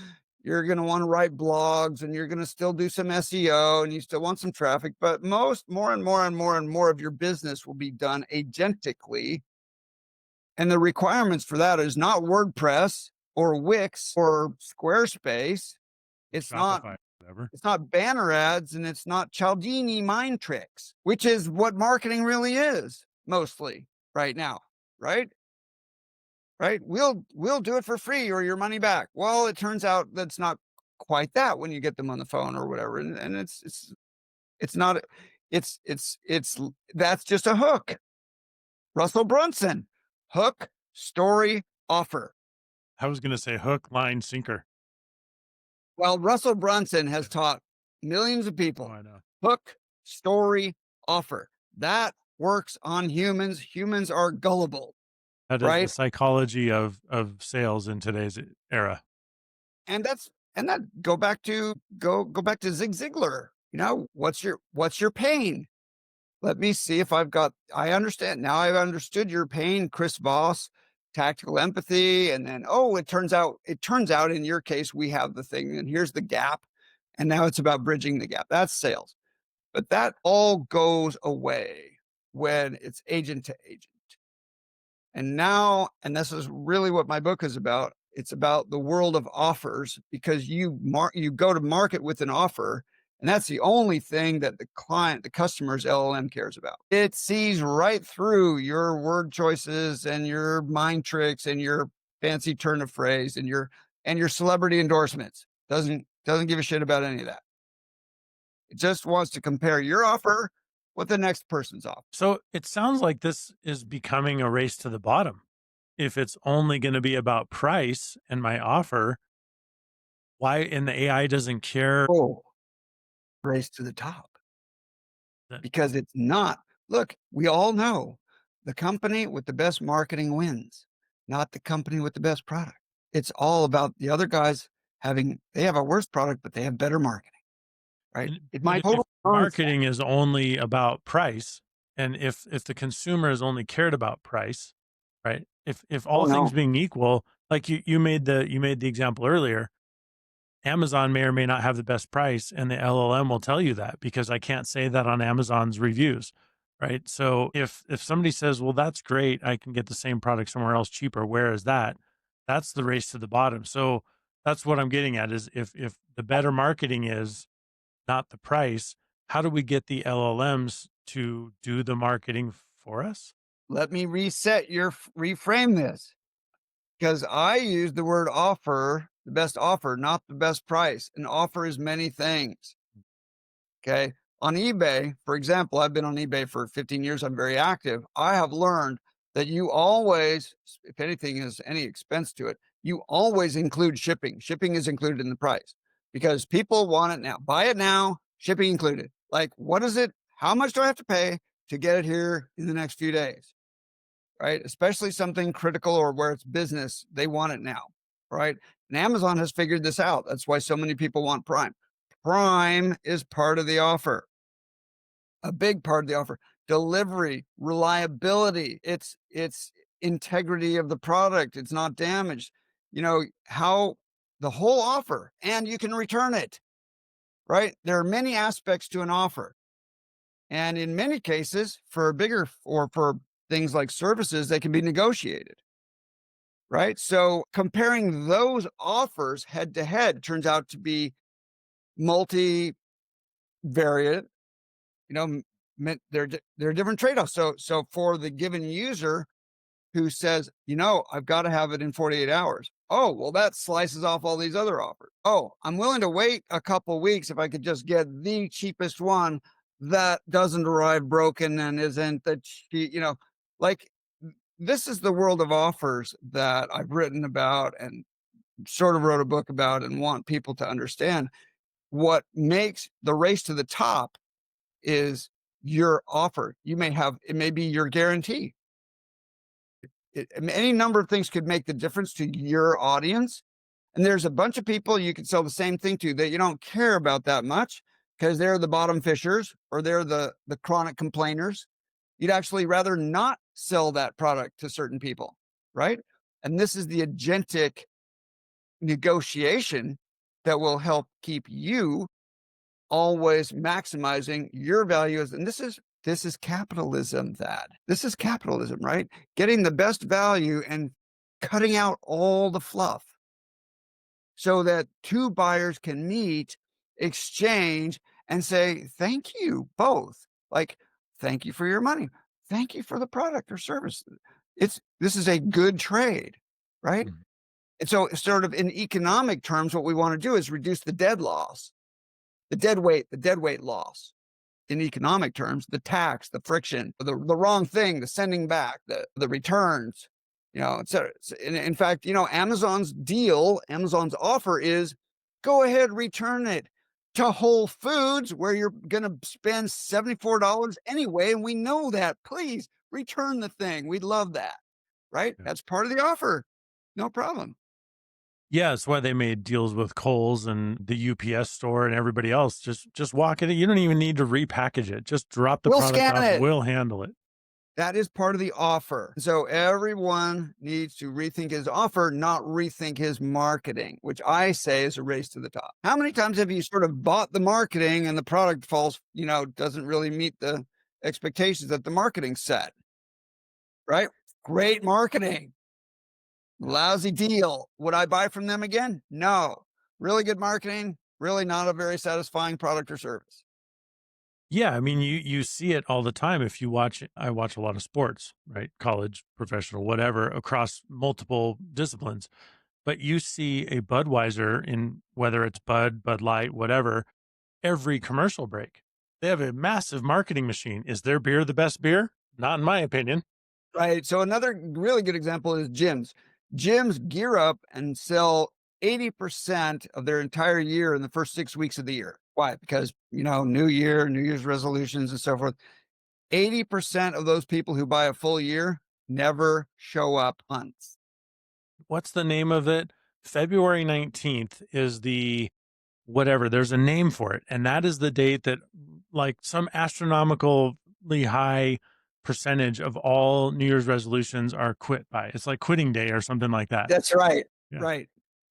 you're going to want to write blogs, and you're going to still do some SEO, and you still want some traffic, but more and more of your business will be done agentically. And the requirements for that is not WordPress or Wix or Squarespace. It's not Shopify, whatever. It's not banner ads, and it's not Cialdini mind tricks, which is what marketing really is mostly right now, right? Right? We'll do it for free or your money back. Well, it turns out that's not quite that when you get them on the phone or whatever. And it's not, it's that's just a hook, Russell Brunson, hook, story, offer. I was going to say hook, line, sinker. Well, Russell Brunson has taught millions of Oh, people I know. hook, story, offer. That works on humans. Humans are gullible, That is the right? psychology of sales in today's era. And that go back to Zig Ziglar. You know, what's your pain? Let me see if I understand. Now I've understood your pain, Chris Voss, tactical empathy. And then, oh, it turns out in your case, we have the thing, and here's the gap. And now it's about bridging the gap. That's sales. But that all goes away when it's agent to agent. And this is really what my book is about. It's about the world of offers, because you go to market with an offer, and that's the only thing that the customer's LLM cares about. It sees right through your word choices and your mind tricks and your fancy turn of phrase and your celebrity endorsements. Doesn't give a shit about any of that. It just wants to compare your offer with the next person's offer. So it sounds like this is becoming a race to the bottom. If it's only going to be about price and my offer, why and the AI doesn't care Oh, race to the top. that Because it's not. Look, we all know the company with the best marketing wins, not the company with the best product. It's all about the other guys they have a worse product, but they have better marketing, right? It but might if total nonsense. marketing is only about price and if the consumer is only cared about price, right? If Oh all things no. being equal, like you made the example earlier, Amazon may or may not have the best price, and the LLM will tell you that because I can't say that on Amazon's reviews, right? So if somebody says, "Well, that's great, I can get the same product somewhere else cheaper," where is that? That's the race to the bottom. So that's what I'm getting at is if the better marketing is not the price, how do we get the LLMs to do the marketing for us? Let me reframe this, because I use the word offer, the best offer, not the best price. An offer is many things. Okay. On eBay, for example, I've been on eBay for 15 years. I'm very active. I have learned that you always, if anything has any expense to it, you always include shipping. Shipping is included in the price because people want it now. Buy it now, shipping included. Like, what is it? How much do I have to pay to get it here in the next few days? Right? Especially something critical or where it's business, they want it now. Right. And Amazon has figured this out. That's why so many people want Prime. Prime is part of the offer, a big part of the offer. Delivery, reliability, it's integrity of the product, it's not damaged. You know, how the whole offer, and you can return it, right? There are many aspects to an offer. And in many cases, for bigger or for things like services, they can be negotiated, right? So comparing those offers head to head turns out to be multivariate. You know, there are different trade-offs. So for the given user who says, you know, I've got to have it in 48 hours. Oh, well, that slices off all these other offers. Oh, I'm willing to wait a couple weeks if I could just get the cheapest one that doesn't arrive broken and isn't the cheap, like this is the world of offers that I've written about and sort of wrote a book about and want people to understand. What makes the race to the top is your offer. It may be your guarantee. Any number of things could make the difference to your audience. And there's a bunch of people you could sell the same thing to that you don't care about that much because they're the bottom fishers or they're the chronic complainers. You'd actually rather not sell that product to certain people, right? And this is the agentic negotiation that will help keep you always maximizing your values. And this is capitalism, this is capitalism, right? Getting the best value and cutting out all the fluff so that two buyers can meet, exchange, and say, thank you both. Like, thank you for your money. Thank you for the product or service. This is a good trade, right? Mhm. And so sort of in economic terms, what we want to do is reduce the dead loss, the dead weight loss. in economic terms, the tax, the friction, the wrong thing, the sending back, the returns, etc. In fact, Amazon's offer is go ahead, return it to Whole Foods where you're going to spend $74 anyway. And we know that. Please return the thing. We'd love that. Right? Yeah. That's part of the offer. No problem. Yeah, that's why they made deals with Kohl's and the UPS store and everybody else. Just walk it. You don't even need to repackage it. Just drop the We'll product scan off. it. We'll handle it. That is part of the offer. So everyone needs to rethink his offer, not rethink his marketing, which I say is a race to the top. How many times have you sort of bought the marketing and the product falls, doesn't really meet the expectations that the marketing set, right? Great marketing, lousy deal. Would I buy from them again? No. Really good marketing, really not a very satisfying product or service. Yeah, I mean, you see it all the time. If you watch, I watch a lot of sports, right? College, professional, whatever, across multiple disciplines. But you see a Budweiser in whether it's Bud Light, whatever, every commercial break. They have a massive marketing machine. Is their beer the best beer? Not in my opinion. Right. So another really good example is gyms. Gyms gear up and sell 80% of their entire year in the first 6 weeks of the year. Why? Because, New Year, New Year's resolutions and so forth. 80% of those people who buy a full year never show up once. What's the name of it? February 19th is the whatever. There's a name for it. And that is the date that like some astronomically high percentage of all New Year's resolutions are quit by. It's like quitting day or something like that. That's right. Yeah. Right.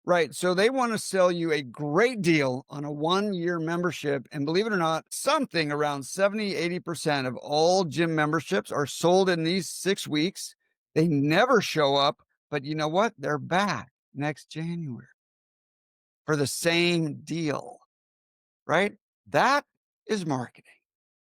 Right. So they want to sell you a great deal on a 1-year membership. And believe it or not, something around 70-80% of all gym memberships are sold in these 6 weeks. They never show up, but you know what? They're back next January for the same deal. Right. That is marketing.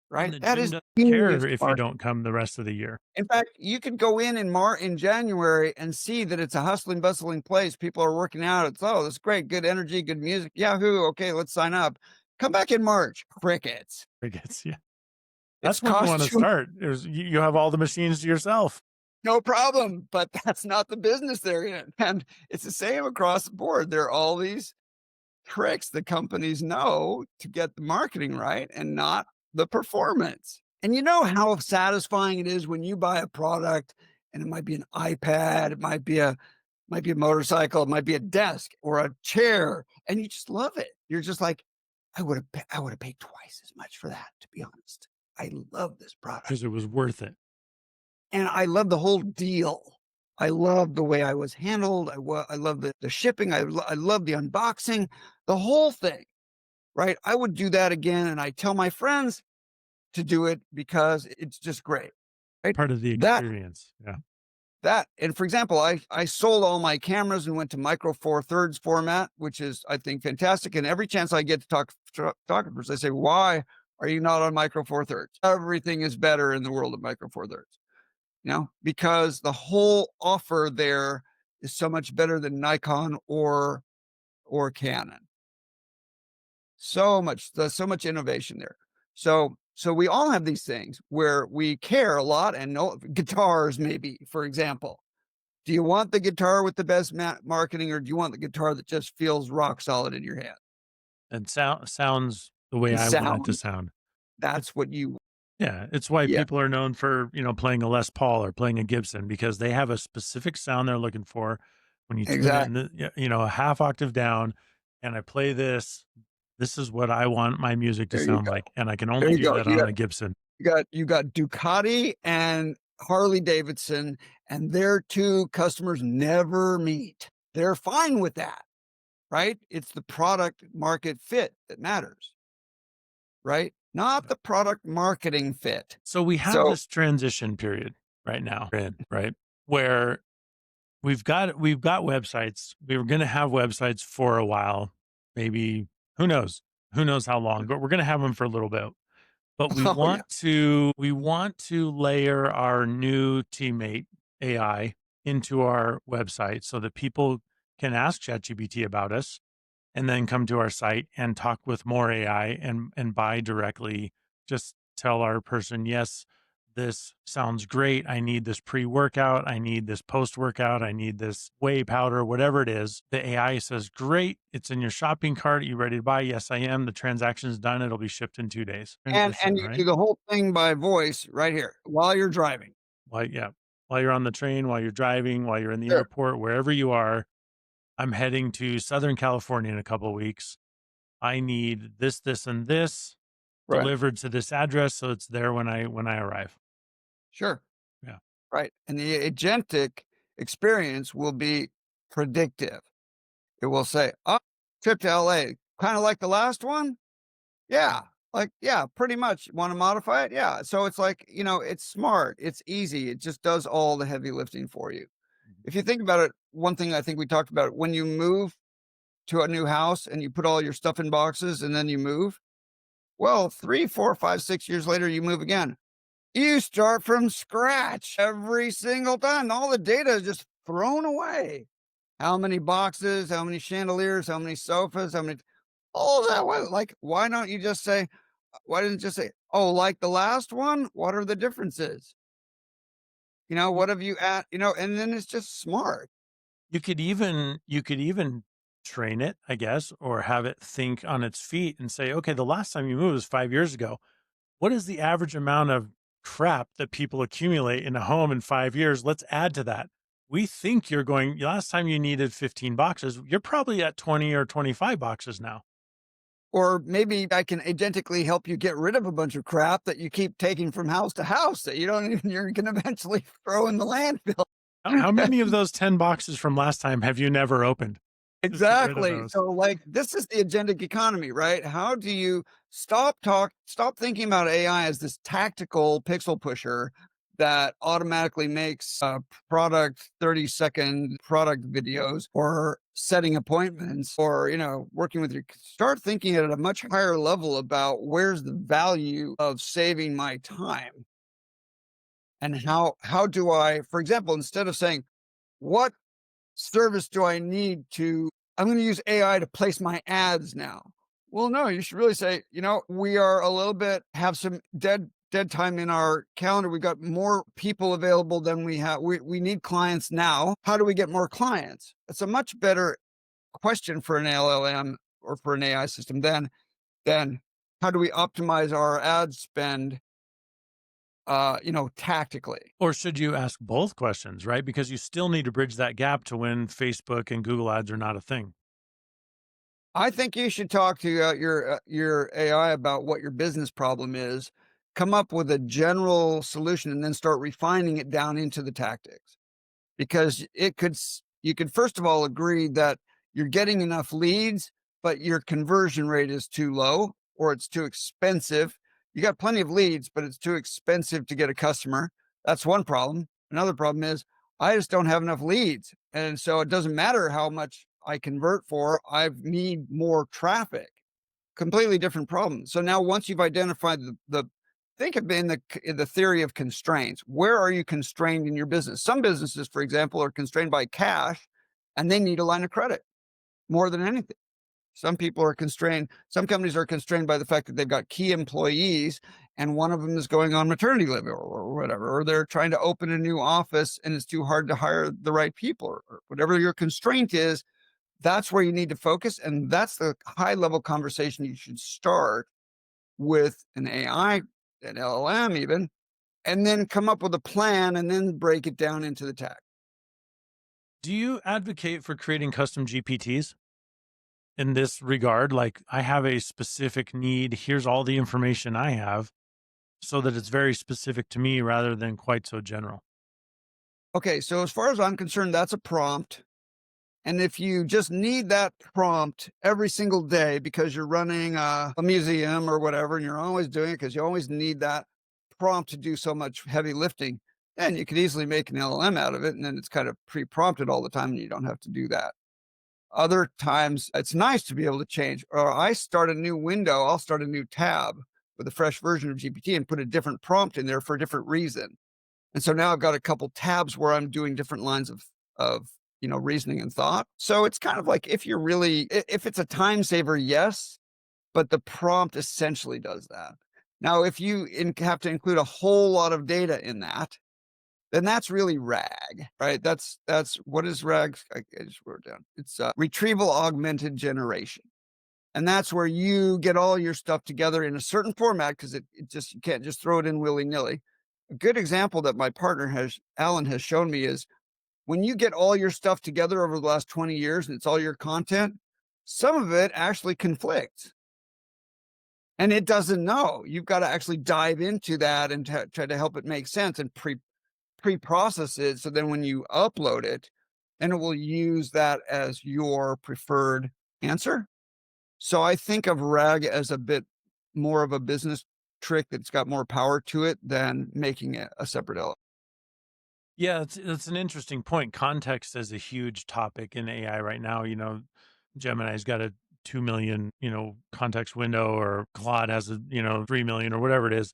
And Right. the That gym is doesn't genius care if you marketing. don't come the rest of the year. In fact, you could go in January and see that it's a hustling, bustling place. People are working out. It's great, good energy, good music. Yahoo! Okay, let's sign up. Come back in March. Crickets. Crickets. Yeah. It's That's when you want to costume, start. You have all the machines to yourself. no problem. But that's not the business they're in, and it's the same across the board. There are all these tricks that companies know to get the marketing right and not the performance. And you know how satisfying it is when you buy a product and it might be an iPad, it might be a motorcycle, it might be a desk or a chair, and you just love it. You're just like, I would have paid twice as much for that, to be honest. I love this product. Because it was worth it. And I love the whole deal. I love the way I was handled. I love the shipping. I love the unboxing, the whole thing, right? I would do that again. And I tell my friends to do it because it's just great, right? Part of the That, experience. Yeah. and for example, I sold all my cameras and went to micro four thirds format, which is, I think, fantastic. And every chance I get to talk to photographers, I say, why are you not on micro four thirds? Everything is better in the world of micro four thirds. Because the whole offer there is so much better than Nikon or Canon. So much innovation there. So we all have these things where we care a lot and know guitars, maybe, for example. Do you want the guitar with the best marketing, or do you want the guitar that just feels rock solid in your hand? And sounds the way And I want it to sound. sound. That's what you. Yeah, it's why Yeah, people are known for, playing a Les Paul or playing a Gibson because they have a specific sound they're looking for. When you tune it exactly. in a half octave down and I play this is what I want my music to There you sound go. like. And I can There only you do go. that on a Gibson. You got Ducati and Harley Davidson, and their two customers never meet. They're fine with that, right? It's the product market fit that matters, right? Not the product marketing fit. So we have So, this transition period right now, right? Where we've got websites. We were going to have websites for a while, maybe who knows? Who knows how long, but we're going to have them for a little bit. But we oh yeah, want to layer our new teammate AI into our website so that people can ask ChatGPT about us and then come to our site and talk with more AI and buy directly just tell our person, yes, this sounds great. I need this pre workout. I need this post workout. I need this whey powder, whatever it is. The AI says, great. It's in your shopping cart. You ready to buy? Yes, I am. The transaction's done. It'll be shipped in 2 days. And Transition, you do right? the whole thing by voice right here while you're driving. Yeah. While you're on the train, while you're driving, while you're in the Sure. airport, wherever you are, I'm heading to Southern California in a couple of weeks. I need this, this, and this Right. delivered to this address, so it's there when I arrive. Sure. Yeah. Right. And the agentic experience will be predictive. It will say, "Oh, trip to LA, kind of like the last one? Yeah. Like, yeah, pretty much. Want to modify it? Yeah." So it's like, it's smart. It's easy. It just does all the heavy lifting for you. Mhm. If you think about it, one thing I think we talked about, when you move to a new house and you put all your stuff in boxes and then you move, well, 3, 4, 5, 6 years later, you move again. You start from scratch every single time. All the data is just thrown away. How many boxes, how many chandeliers, how many sofas, how many, all of that. Like, why don't you just say, why didn't you just say, oh, like the last one? What are the differences? Y What have you at, and then it's just smart. you could even train it, I guess, or have it think on its feet and say, "Okay, the last time you moved was 5 years ago. What is the average amount of crap that people accumulate in a home in 5 years? Let's add to that. We think you're going last time you needed 15 boxes, you're probably at 20 or 25 boxes now." Or maybe I can agentically help you get rid of a bunch of crap that you keep taking from house to house that you don't even, you're going to eventually throw in the landfill. How many of those 10 boxes from last time have you never opened? Just get rid of Exactly. those. So, like, this is the agentic economy, right? How do you stop thinking about AI as this tactical pixel pusher that automatically makes product 30-second product videos or setting appointments or, working with your, start thinking at a much higher level about where's the value of saving my time and how do I, for example, instead of saying, what service do I need to, I'm going to use AI to place my ads now. Well, no, you should really say, we are a little bit, have some dead time in our calendar. We've got more people available than we have. We need clients now. How do we get more clients? It's a much better question for an LLM or for an AI system than how do we optimize our ad spend, tactically. Or should you ask both questions, right? Because you still need to bridge that gap to when Facebook and Google ads are not a thing. I think you should talk to your AI about what your business problem is, come up with a general solution, and then start refining it down into the tactics. Because you could first of all agree that you're getting enough leads, but your conversion rate is too low or it's too expensive. You got plenty of leads, but it's too expensive to get a customer. That's one problem. Another problem is I just don't have enough leads. And so it doesn't matter how much I convert for, I need more traffic. Completely different problem. So now once you've identified the think of it in the theory of constraints. Where are you constrained in your business? Some businesses, for example, are constrained by cash and they need a line of credit more than anything. Some companies are constrained by the fact that they've got key employees and one of them is going on maternity leave or whatever, or they're trying to open a new office and it's too hard to hire the right people or whatever your constraint is. That's where you need to focus. And that's the high level conversation you should start with an AI, an LLM even, and then come up with a plan and then break it down into the tech. Do you advocate for creating custom GPTs in this regard? Like, I have a specific need. Here's all the information I have so that it's very specific to me rather than quite so general. Okay, so as far as I'm concerned, that's a prompt. And if you just need that prompt every single day because you're running a museum or whatever, and you're always doing it because you always need that prompt to do so much heavy lifting, then you could easily make an LLM out of it. And then it's kind of pre prompted all the time and you don't have to do that. Other times, it's nice to be able to change. Or I start a new window, I'll start a new tab with a fresh version of GPT and put a different prompt in there for a different reason. And so now I've got a couple tabs where I'm doing different lines of reasoning and thought. So it's kind of like if it's a time saver, yes, but the prompt essentially does that. Now, if you have to include a whole lot of data in that, then that's really RAG, right? That's what is RAG? I just wrote it down. It's retrieval augmented generation. And that's where you get all your stuff together in a certain format because it just you can't just throw it in willy-nilly. A good example that my partner Alan has shown me is when you get all your stuff together over the last 20 years and it's all your content, some of it actually conflicts and it doesn't know. You've got to actually dive into that and try to help it make sense and pre-process it. So then when you upload it, then it will use that as your preferred answer. So I think of RAG as a bit more of a business trick that's got more power to it than making it a separate element. Yeah, it's an interesting point. Context is a huge topic in AI right now. Gemini's got a 2 million, context window, or Claude has a, 3 million or whatever it is.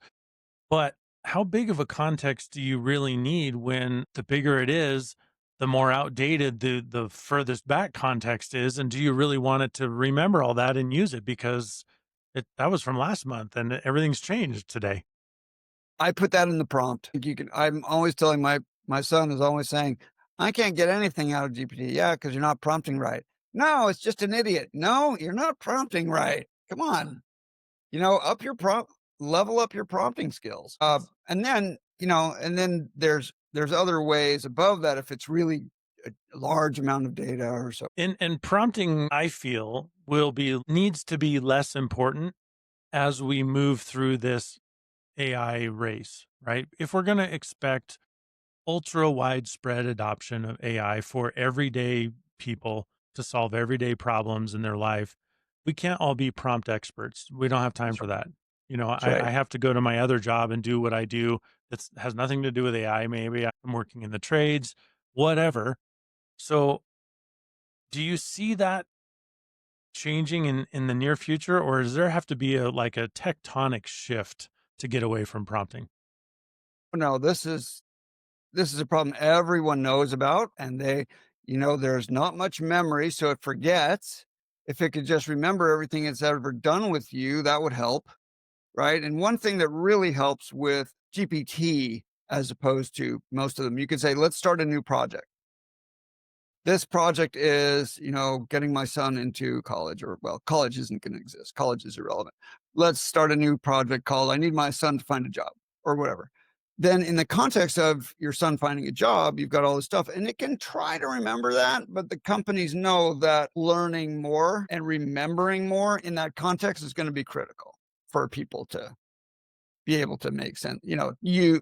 But how big of a context do you really need when the bigger it is, the more outdated the furthest back context is? And do you really want it to remember all that and use it? Because that was from last month and everything's changed today. I put that in the prompt. I'm always telling my son is always saying, I can't get anything out of GPT. Yeah, because you're not prompting right. No, it's just an idiot. No, you're not prompting right. Come on. Up your prompt, level up your prompting skills. And then, and then there's other ways above that if it's really a large amount of data or so. And prompting, I feel, needs to be less important as we move through this AI race, right? If we're going to expect ultra widespread adoption of AI for everyday people to solve everyday problems in their life, we can't all be prompt experts. We don't have time That's for right. that. That's I right. have to go to my other job and do what I do that has nothing to do with AI. Maybe I'm working in the trades, whatever. So, do you see that changing in the near future, or does there have to be a tectonic shift to get away from prompting? No, this is a problem everyone knows about, and there's not much memory, so it forgets. If it could just remember everything it's ever done with you, that would help, right? And one thing that really helps with GPT, as opposed to most of them, you could say, let's start a new project. This project is, getting my son into college, or well, college isn't going to exist. College is irrelevant. Let's start a new project called I need my son to find a job or whatever. Then in the context of your son finding a job, you've got all this stuff and it can try to remember that, but the companies know that learning more and remembering more in that context is going to be critical for people to be able to make sense,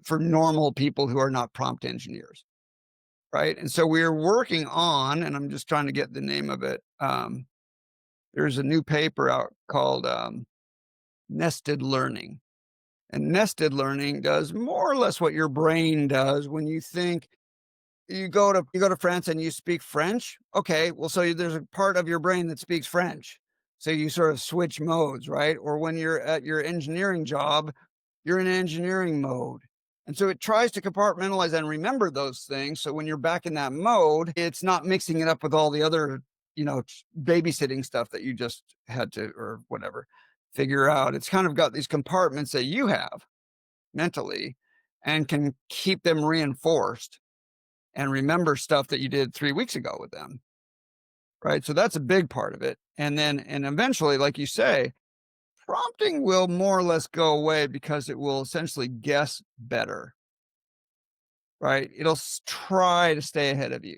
for normal people who are not prompt engineers. Right, and so we're working on, and I'm just trying to get the name of it, there's a new paper out called, nested learning, and nested learning does more or less what your brain does when you think you go to France and you speak French. Okay, well, so there's a part of your brain that speaks French. So you sort of switch modes, right? Or when you're at your engineering job, you're in engineering mode. And so it tries to compartmentalize and remember those things. So when you're back in that mode, it's not mixing it up with all the other, babysitting stuff that you just had to, or whatever, figure out. It's kind of got these compartments that you have mentally and can keep them reinforced and remember stuff that you did 3 weeks ago with them, right? So that's a big part of it. And eventually, like you say, prompting will more or less go away because it will essentially guess better, right? It'll try to stay ahead of you.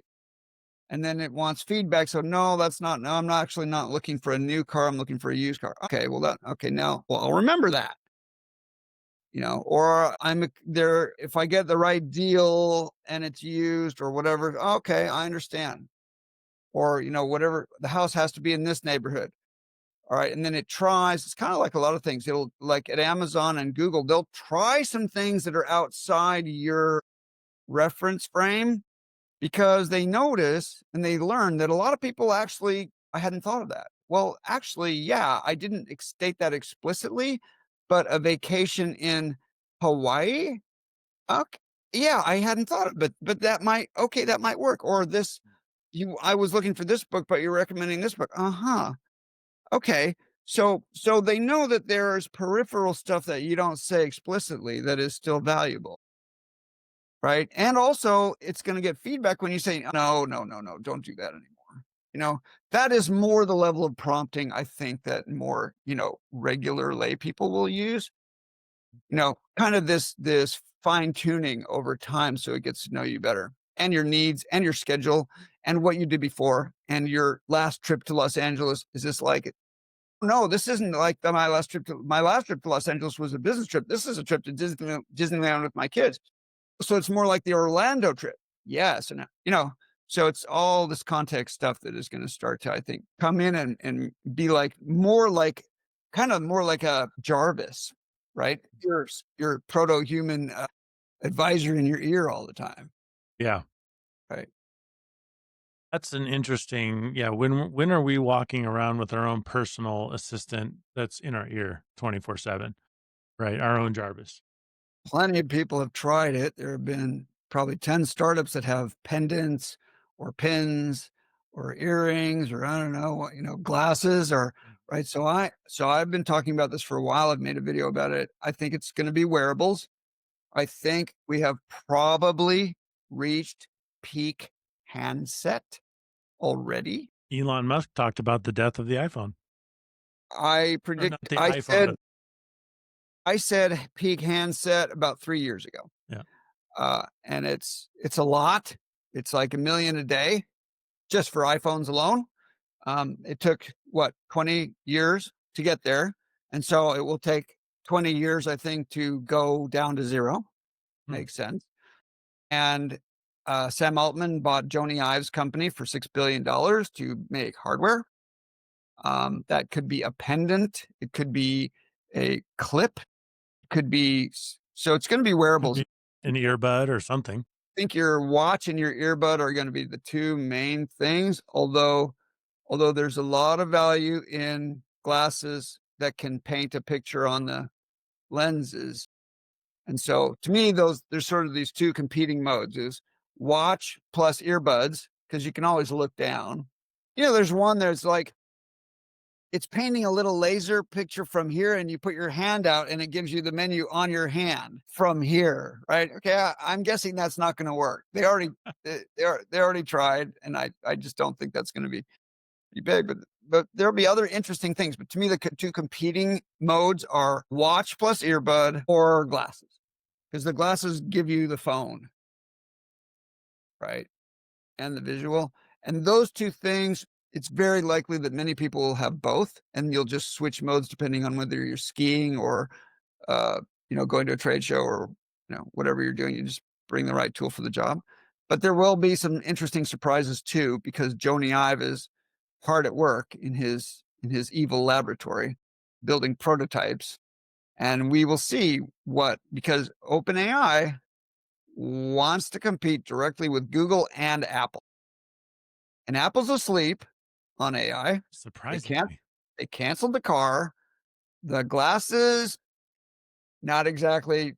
And then it wants feedback. So no, no, I'm not actually not looking for a new car. I'm looking for a used car. Okay, okay, now, well, I'll remember that, or there, if I get the right deal and it's used or whatever. Okay, I understand. Or, whatever, the house has to be in this neighborhood. All right. And then it tries, it's kind of like a lot of things. It'll, like at Amazon and Google, they'll try some things that are outside your reference frame because they notice and they learn that a lot of people actually, I hadn't thought of that. Well, actually, yeah, I didn't state that explicitly, but a vacation in Hawaii. Okay. Yeah, I hadn't thought of it, but that might work. Or I was looking for this book, but you're recommending this book. Uh-huh. Okay. So they know that there's peripheral stuff that you don't say explicitly that is still valuable, right? And also, it's gonna get feedback when you say, "No, no, no, no, don't do that anymore." You know, that is more the level of prompting I think that more, regular lay people will use. Kind of this fine-tuning over time so it gets to know you better, and your needs, and your schedule, and what you did before, and your last trip to Los Angeles. Is this like it? No, this isn't like my last trip to Los Angeles was a business trip. This is a trip to Disneyland with my kids. So it's more like the Orlando trip. Yes, and, so it's all this context stuff that is gonna start to, I think, come in and be like more like kind of more like a Jarvis, right? Your proto-human, advisor in your ear all the time, Yeah. right? That's an interesting, yeah. When are we walking around with our own personal assistant that's in our ear 24/7, right? Our own Jarvis. Plenty of people have tried it. There have been probably 10 startups that have pendants or pins or earrings or I don't know what, glasses or right. So I've been talking about this for a while. I've made a video about it. I think it's going to be wearables. I think we have probably reached peak handset already. Elon Musk talked about the death of the iPhone, I or not predict the iPhone, but I said peak handset about 3 years ago. yeah. And it's a lot. It's like 1 million a day just for iPhones alone. It took what 20 years to get there, and so it will take 20 years, I think, to go down to zero. Hmm. Makes sense. And Sam Altman bought Jony Ive's company for $6 billion to make hardware. That could be a pendant. It could be a clip. It could be so. It's going to be Could wearables. be an earbud or something. Think your watch and your earbud are going to be the two main things. Although there's a lot of value in glasses that can paint a picture on the lenses. And so to me, there's sort of these two competing modes is watch plus earbuds, because you can always look down. There's one that's like it's painting a little laser picture from here, and you put your hand out and it gives you the menu on your hand from here, right? Okay, I'm guessing that's not going to work. They already tried, and I just don't think that's going to be big. But there'll be other interesting things. But to me, the two competing modes are watch plus earbud or glasses, because the glasses give you the phone, right, and the visual, and those two things, it's very likely that many people will have both, and you'll just switch modes depending on whether you're skiing or, uh, going to a trade show or, whatever you're doing, you just bring the right tool for the job. But there will be some interesting surprises too, because Jony Ive is hard at work in his evil laboratory building prototypes, and we will see because OpenAI wants to compete directly with Google and Apple. And Apple's asleep on AI. They Surprises can't me. they canceled the car. The glasses, not exactly,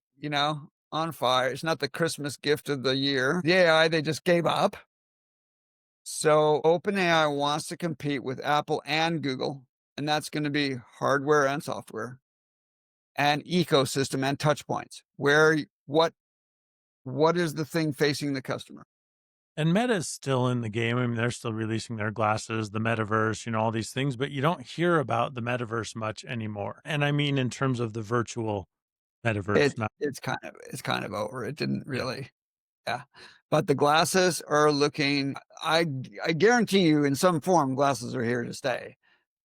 on fire. It's not the Christmas gift of the year. The AI, they just gave up. So OpenAI wants to compete with Apple and Google, and that's going to be hardware and software and ecosystem and touch points. What is the thing facing the customer? And Meta is still in the game. I mean, they're still releasing their glasses, the metaverse, all these things, but you don't hear about the metaverse much anymore. And I mean, in terms of the virtual metaverse, It's not, it's kind of over. It didn't yeah. really, yeah. But the glasses are looking. I guarantee you, in some form, glasses are here to stay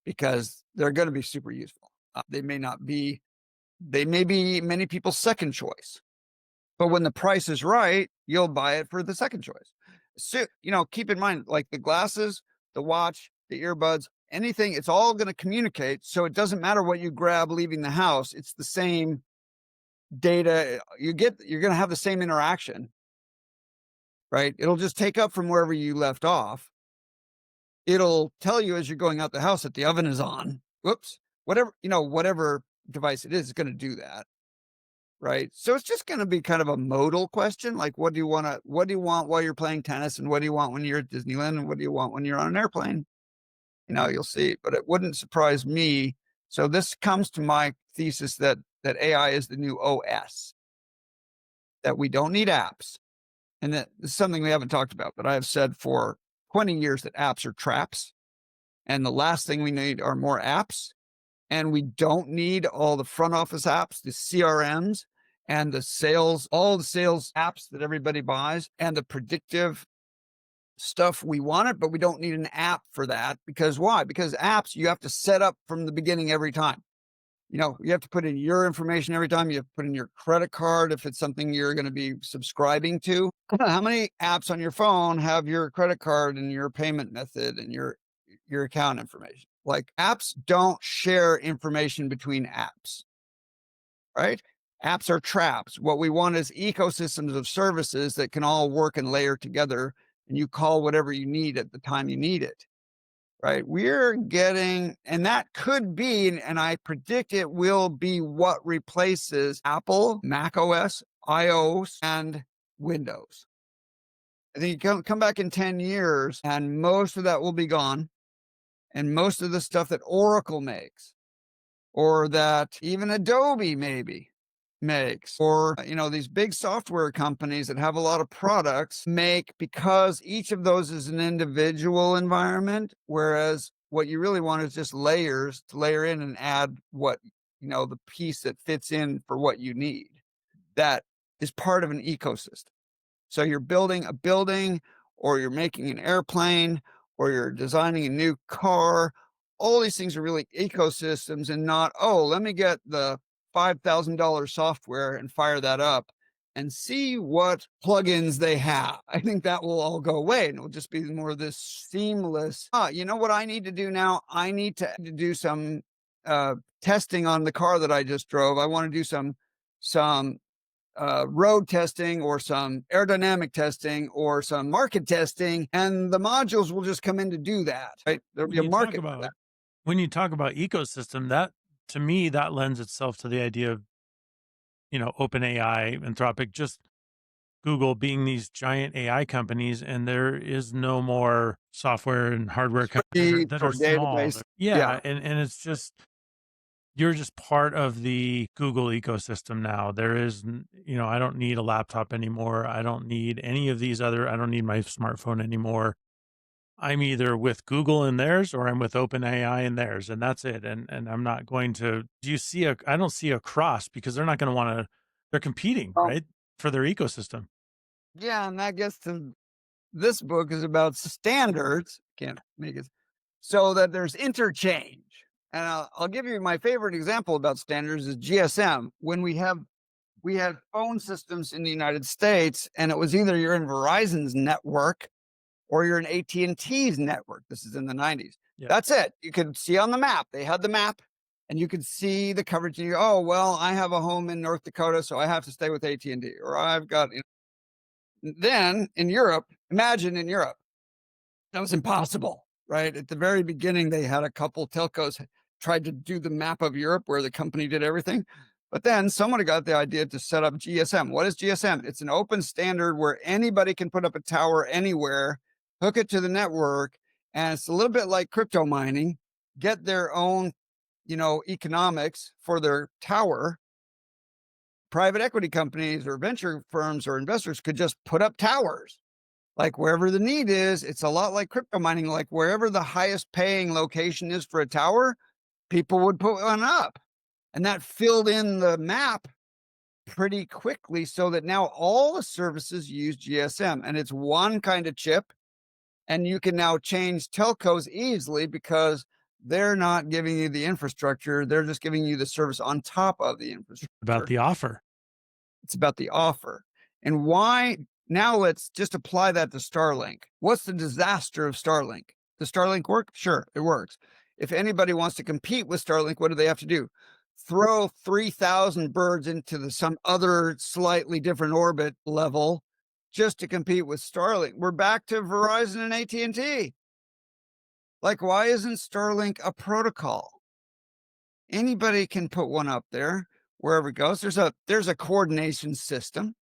because they're going to be super useful. They may not be. They may be many people's second choice, but when the price is right, you'll buy it for the second choice. So, keep in mind, like the glasses, the watch, the earbuds, anything, it's all going to communicate. So it doesn't matter what you grab leaving the house. It's the same data you're going to have the same interaction, right? It'll just take up from wherever you left off. It'll tell you as you're going out the house that the oven is on. Whoops. Whatever device it is going to do that. Right. So it's just going to be kind of a modal question. Like, what do you want while you're playing tennis? And what do you want when you're at Disneyland? And what do you want when you're on an airplane? You'll see. But it wouldn't surprise me So this comes to my thesis that AI is the new OS, that we don't need apps. And that is something we haven't talked about, but I have said for 20 years that apps are traps. And the last thing we need are more apps. And we don't need all the front office apps, the CRMs and the sales, all the sales apps that everybody buys and the predictive stuff. We want it, but we don't need an app for that. Because why? Because apps you have to set up from the beginning every time. You have to put in your information every time. You have to put in your credit card if it's something you're going to be subscribing to. How many apps on your phone have your credit card and your payment method and your account information? Like, apps don't share information between apps, right? Apps are traps. What we want is ecosystems of services that can all work and layer together, and you call whatever you need at the time you need it. Right. We're getting, and that could be, and I predict it will be what replaces Apple, Mac OS, iOS, and Windows. I think you come back in 10 years and most of that will be gone. And most of the stuff that Oracle makes, or that even Adobe maybe makes, or these big software companies that have a lot of products make, because each of those is an individual environment, whereas what you really want is just layers to layer in and add what the piece that fits in for what you need, that is part of an ecosystem. So you're building a building, or you're making an airplane, or you're designing a new car. All these things are really ecosystems, and not, oh, let me get the $5,000 software and fire that up and see what plugins they have. I think that will all go away, and it will just be more of this seamless. You know what I need to do now? I need to do some testing on the car that I just drove. I want to do some road testing, or some aerodynamic testing, or some market testing, and the modules will just come in to do that. Right? There'll be a market for that. When you talk about ecosystem, that to me that lends itself to the idea of OpenAI, Anthropic, just Google being these giant AI companies, and there is no more software and hardware companies that are small. Yeah. And it's just, you're just part of the Google ecosystem now. There is, I don't need a laptop anymore. I don't need any of these I don't need my smartphone anymore. I'm either with Google and theirs, or I'm with OpenAI and theirs, and that's it. And I'm not going to, I don't see a cross, because they're not going to want to, they're competing, right? For their ecosystem. Yeah. And that gets to, this book is about standards. Can't make it so that there's interchange. And I'll give you my favorite example about standards is GSM. When we had phone systems in the United States, and it was either you're in Verizon's network or you're in AT&T's network. This is in the 90s. Yeah. That's it. You could see on the map. They had the map, and you could see the coverage. And you go, oh, well, I have a home in North Dakota, so I have to stay with AT&T, or I've got. Then in Europe, imagine in Europe, that was impossible, right? At the very beginning, they had a couple telcos tried to do the map of Europe where the company did everything. But then someone got the idea to set up GSM. What is GSM? It's an open standard where anybody can put up a tower anywhere, hook it to the network, and it's a little bit like crypto mining, get their own, economics for their tower. Private equity companies or venture firms or investors could just put up towers. Like wherever the need is. It's a lot like crypto mining, like wherever the highest paying location is for a tower, people would put one up. And that filled in the map pretty quickly, so that now all the services use GSM, and it's one kind of chip. And you can now change telcos easily, because they're not giving you the infrastructure. They're just giving you the service on top of the infrastructure. About the offer. It's about the offer. And why? Now let's just apply that to Starlink. What's the disaster of Starlink? Does Starlink work? Sure, it works. If anybody wants to compete with Starlink, what do they have to do? Throw 3,000 birds into some other slightly different orbit level just to compete with Starlink. We're back to Verizon and AT&T. Like, why isn't Starlink a protocol? Anybody can put one up there wherever it goes. There's a coordination system,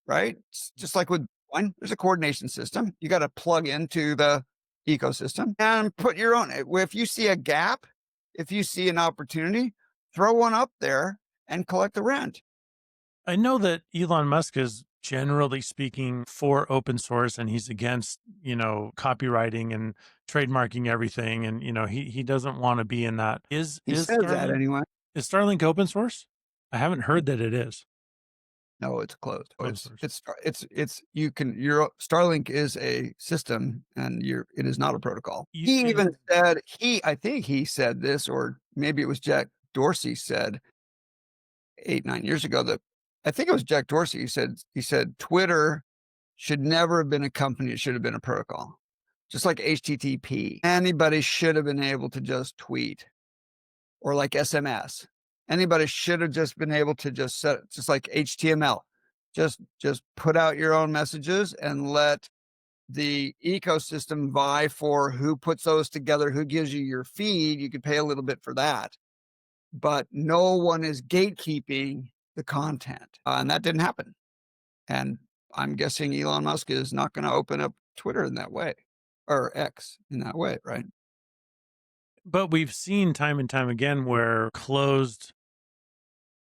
right? It's just like with one, there's a coordination system. You got to plug into the ecosystem and put your own. If you see a gap, if you see an opportunity, throw one up there and collect the rent. I know that Elon Musk is generally speaking for open source and he's against, copywriting and trademarking everything. And, he doesn't want to be in that. Is He is says that Starlink anyway. is Starlink open source? I haven't heard that it is No, it's closed. Oh, closed source. you can your Starlink is a system and it is not a protocol. He You even said I think he said this, or maybe it was Jack Dorsey said 8, 9 years ago that I think it was Jack Dorsey. He said Twitter should never have been a company, it should have been a protocol. Just like HTTP. Anybody should have been able to just tweet, or like SMS. Anybody should have just been able to just set, just like HTML. Just put out your own messages and let the ecosystem vie for who puts those together, who gives you your feed. You could pay a little bit for that, but no one is gatekeeping the content. And that didn't happen. And I'm guessing Elon Musk is not going to open up Twitter in that way, or X in that way, right? But we've seen time and time again where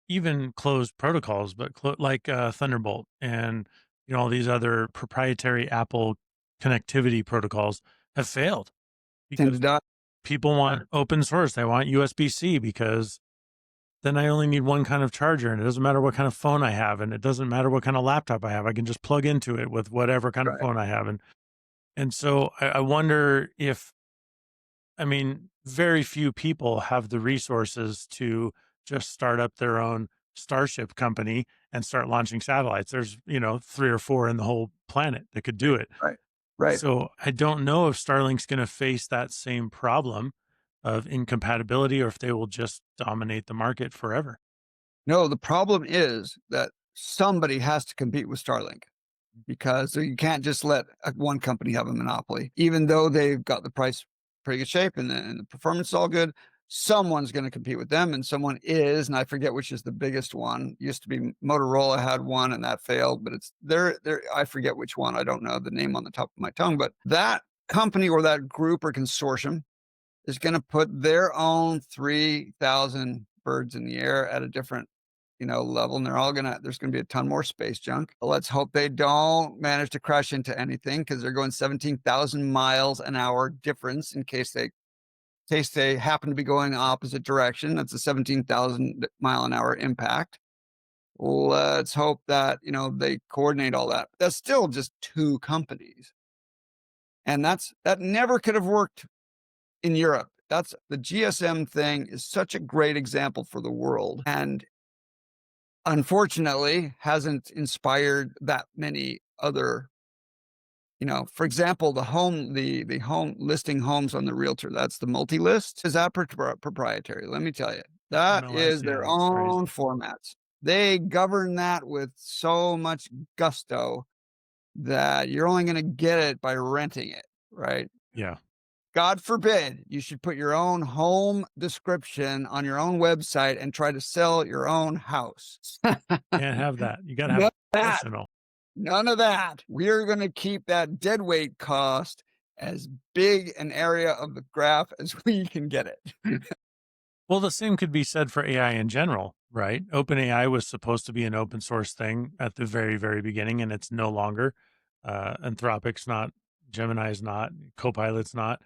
even closed protocols, but like Thunderbolt and all these other proprietary Apple connectivity protocols have failed Tend to because die. people want open source. They want USB-C because then I only need one kind of charger, and it doesn't matter what kind of phone I have, and it doesn't matter what kind of laptop I have. I can just plug into it with whatever kind of Right. phone I have, and so I wonder if, I mean, very few people have the resources to just start up their own Starship company and start launching satellites. There's, 3 or 4 in the whole planet that could do it. Right. Right. So I don't know if Starlink's going to face that same problem of incompatibility or if they will just dominate the market forever. No, the problem is that somebody has to compete with Starlink, because you can't just let one company have a monopoly, even though they've got the price pretty good shape and the performance is all good. Someone's going to compete with them, and someone is, and I forget which is the biggest one. Used to be Motorola had one, and that failed, but it's there. I forget which one. I don't know the name on the top of my tongue, but that company or that group or consortium is going to put their own 3,000 birds in the air at a different level, and there's gonna be a ton more space junk. Let's hope they don't manage to crash into anything, because they're going 17,000 miles an hour difference in case they happen to be going the opposite direction. That's a 17,000 mile an hour impact. Let's hope that they coordinate all that. That's still just 2 companies, and that never could have worked in Europe. That's the GSM thing is such a great example for the world, and unfortunately hasn't inspired that many other, for example, the home listing homes on the realtor, that's the multi-list. Is that proprietary? Let me tell you, that No, is yeah, their it's crazy. own formats. They govern that with so much gusto that you're only going to get it by renting it, right? Yeah. God forbid you should put your own home description on your own website and try to sell your own house. Can't have that. You got to have None it of that. professional. None of that. We're going to keep that deadweight cost as big an area of the graph as we can get it. Well, the same could be said for AI in general, right? OpenAI was supposed to be an open source thing at the very, very beginning, and it's no longer. Anthropic's not, Gemini's not, Copilot's not.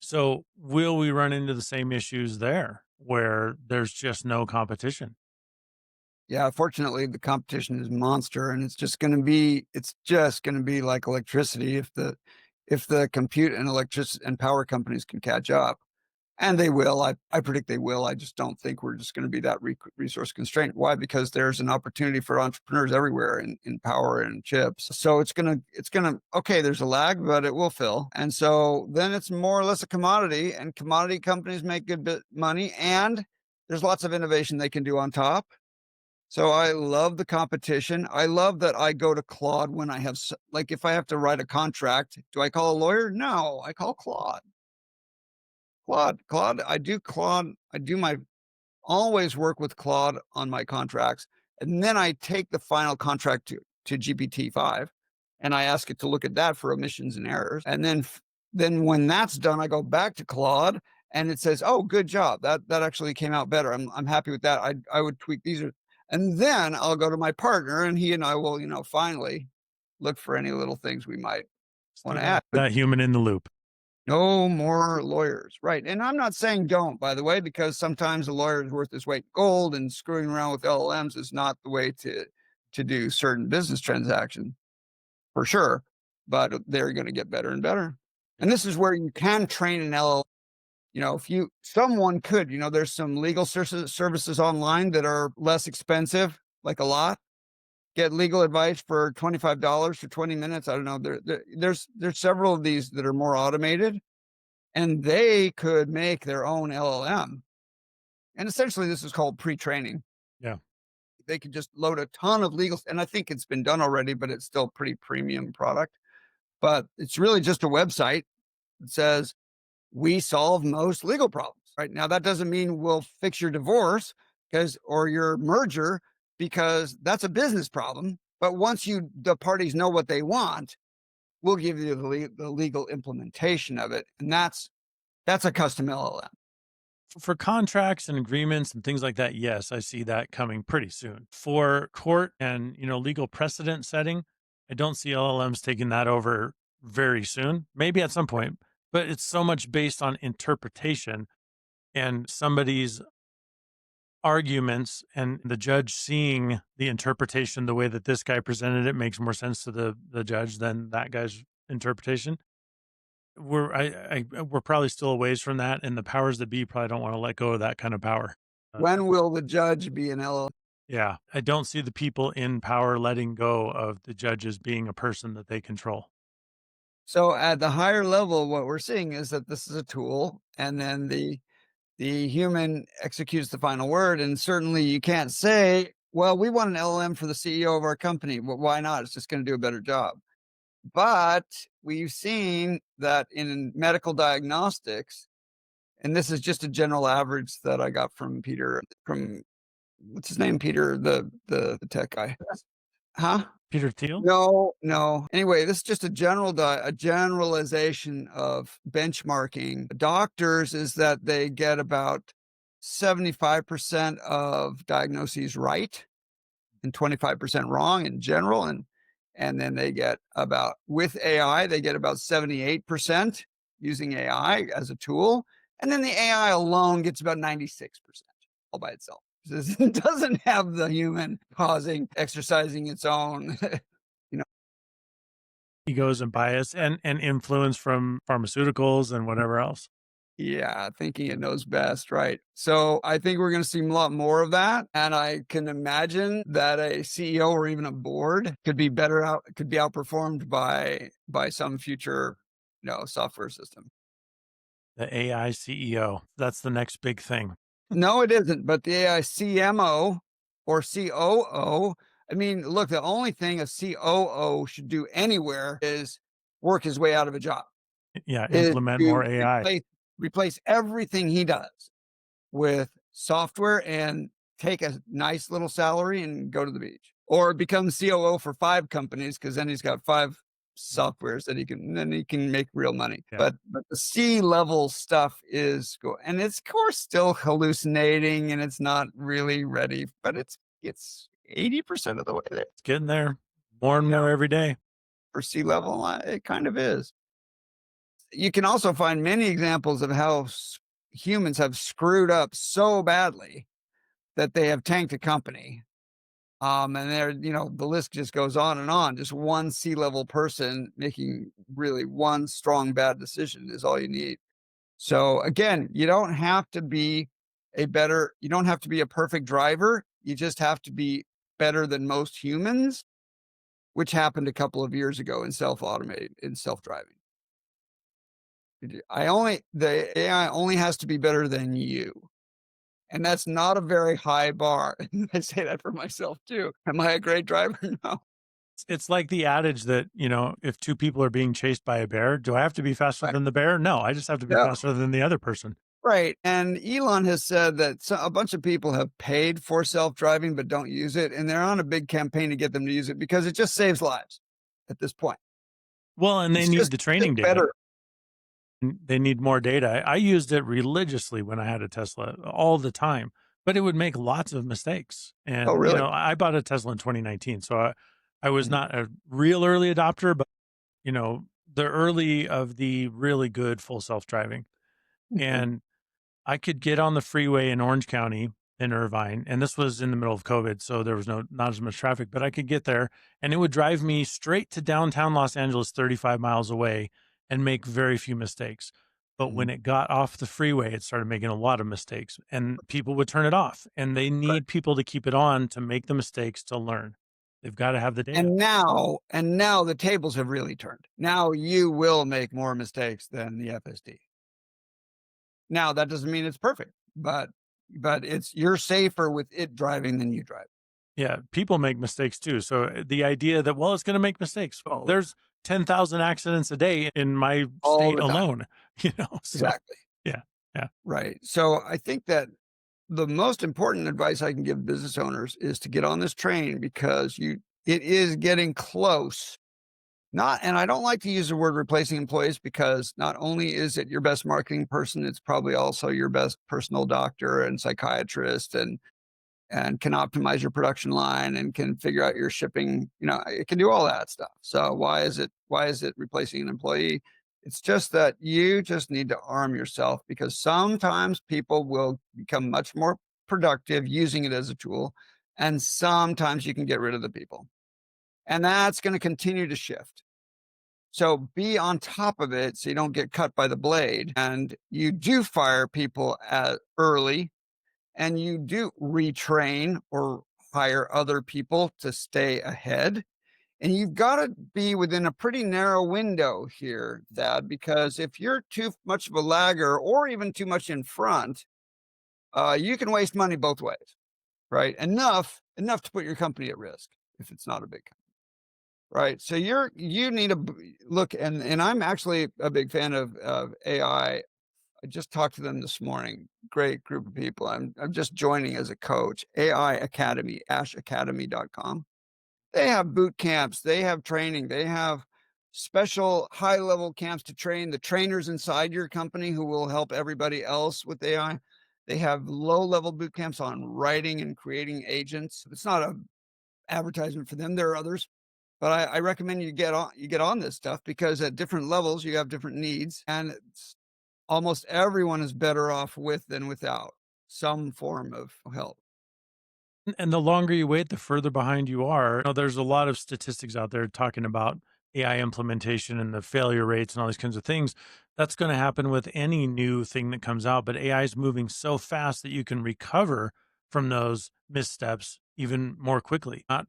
So, will we run into the same issues there where there's just no competition? Yeah, fortunately, the competition is monster, and it's just going to be like electricity if the compute and electricity and power companies can catch up. And they will. I predict they will. I just don't think we're just going to be that resource constrained. Why? Because there's an opportunity for entrepreneurs everywhere in power and chips. So okay, there's a lag, but it will fill. And so then it's more or less a commodity, and commodity companies make good bit money, and there's lots of innovation they can do on top. So I love the competition. I love that I go to Claude when I have, like, if I have to write a contract, do I call a lawyer? No, I call Claude. Claude, I do my always work with Claude on my contracts, and then I take the final contract to GPT-5, and I ask it to look at that for omissions and errors, and then when that's done, I go back to Claude, and it says, "Oh, good job. That actually came out better. I'm happy with that. I would tweak these," and then I'll go to my partner, and he and I will, finally look for any little things we might want Still to got add. But that human in the loop. no more lawyers, right? And I'm not saying don't, by the way, because sometimes a lawyer is worth his weight in gold, and screwing around with LLMs is not the way to do certain business transactions for sure. But they're going to get better and better. And this is where you can train an LLM. If someone could, there's some legal services online that are less expensive, like a lot. Get legal advice for $25 for 20 minutes. I don't know. There's several of these that are more automated, and they could make their own LLM. And essentially, this is called pre-training. Yeah. They could just load a ton of legal, and I think it's been done already, but it's still pretty premium product. But it's really just a website that says, we solve most legal problems. Right now, that doesn't mean we'll fix your divorce or your merger, because that's a business problem. But once the parties know what they want, we'll give you the legal implementation of it, and that's a custom LLM. For contracts and agreements and things like that, yes, I see that coming pretty soon. For court and, legal precedent setting, I don't see LLMs taking that over very soon. Maybe at some point, but it's so much based on interpretation and somebody's arguments, and the judge seeing the interpretation the way that this guy presented it makes more sense to the judge than that guy's interpretation. We're probably still a ways from that, and the powers that be probably don't want to let go of that kind of power. When will the judge be an LLM? Yeah, I don't see the people in power letting go of the judges being a person that they control. So at the higher level, what we're seeing is that this is a tool, and then the human executes the final word. And certainly you can't say, well, we want an LLM for the CEO of our company. Well, why not? It's just going to do a better job. But we've seen that in medical diagnostics, and this is just a general average that I got from Peter, from what's his name, Peter, the tech guy. Huh? Peter Thiel? No, no. Anyway, this is just a generalization of benchmarking doctors, is that they get about 75% of diagnoses right and 25% wrong in general. And then they get with AI, they get about 78% using AI as a tool. And then the AI alone gets about 96% all by itself. It doesn't have the human exercising its own, Egos and bias and influence from pharmaceuticals and whatever else. Yeah, thinking it knows best, right? So I think we're going to see a lot more of that, and I can imagine that a CEO or even a board could be outperformed by some future, software system. The AI CEO. That's the next big thing. No, it isn't. But the AI CMO or COO. I mean, look, the only thing a COO should do anywhere is work his way out of a job. Yeah, Is implement to more AI. replace everything he does with software and take a nice little salary and go to the beach, or become COO for 5 companies, because then he's got 5 softwares that he can make real money. Yeah. But the C-level stuff is cool, and it's of course still hallucinating, and it's not really ready, but it's 80% of the way there. It's getting there more and more every day. For C-level, it kind of is. You can also find many examples of how humans have screwed up so badly that they have tanked a company. And the list just goes on and on. Just one C-level person making really one strong bad decision is all you need. So again, you don't have to be a perfect driver. You just have to be better than most humans, which happened a couple of years ago in self-driving. The AI only has to be better than you. And that's not a very high bar. I say that for myself too. Am I a great driver? No. It's like the adage that, if 2 people are being chased by a bear, do I have to be faster Right. than the bear? No, I just have to be No. faster than the other person. Right. And Elon has said that a bunch of people have paid for self-driving but don't use it. And they're on a big campaign to get them to use it because it just saves lives at this point. Well, and they It's need just the training data. better. They need more data. I used it religiously when I had a Tesla all the time, but it would make lots of mistakes. Oh, And, really? I bought a Tesla in 2019. So I was Mhm. not a real early adopter, but, the early of the really good full self driving. Okay. And I could get on the freeway in Orange County in Irvine, and this was in the middle of COVID, so there was not as much traffic, but I could get there and it would drive me straight to downtown Los Angeles, 35 miles away, and make very few mistakes. But when Mhm. it got off the freeway, it started making a lot of mistakes and people would turn it off, and they Right. need people to keep it on to make the mistakes to learn. They've got to have the data. And now the tables have really turned. Now you will make more mistakes than the FSD. Now, that doesn't mean it's perfect, but it's you're safer with it driving than you drive. Yeah, people make mistakes too. So the idea that, well, it's going to make mistakes. Well, there's 10,000 accidents a day in my All state the time. alone, So Exactly. yeah, yeah. Right. So I think that the most important advice I can give business owners is to get on this train because it is getting close. Not and I don't like to use the word replacing employees because not only is it your best marketing person, it's probably also your best personal doctor and psychiatrist and can optimize your production line and can figure out your shipping, it can do all that stuff. So why is it replacing an employee? It's just that you just need to arm yourself because sometimes people will become much more productive using it as a tool, and sometimes you can get rid of the people. And that's going to continue to shift. So be on top of it so you don't get cut by the blade. And you do fire people early and you do retrain or hire other people to stay ahead. And you've got to be within a pretty narrow window here, Thad, because if you're too much of a lagger or even too much in front, you can waste money both ways, right? Enough to put your company at risk if it's not a big company, right? So you need to look, and I'm actually a big fan of AI. I just talked to them this morning. Great group of people. I'm just joining as a coach. AI Academy, ashacademy.com. They have boot camps, they have training, they have special high level camps to train the trainers inside your company who will help everybody else with AI. They have low level boot camps on writing and creating agents. It's not a advertisement for them. There are others, but I recommend you get on this stuff because at different levels you have different needs, and almost everyone is better off with than without some form of help. And the longer you wait, the further behind you are. There's a lot of statistics out there talking about AI implementation and the failure rates and all these kinds of things. That's going to happen with any new thing that comes out, but AI is moving so fast that you can recover from those missteps even more quickly. Not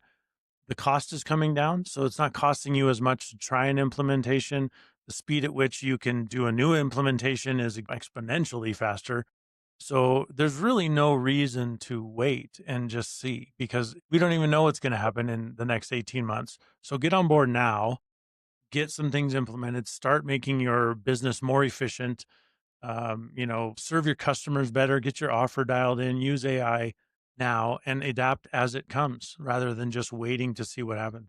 the cost is coming down, so it's not costing you as much to try an implementation. The speed at which you can do a new implementation is exponentially faster. So there's really no reason to wait and just see because we don't even know what's going to happen in the next 18 months. So get on board now, get some things implemented, start making your business more efficient, serve your customers better, get your offer dialed in, use AI now and adapt as it comes rather than just waiting to see what happens.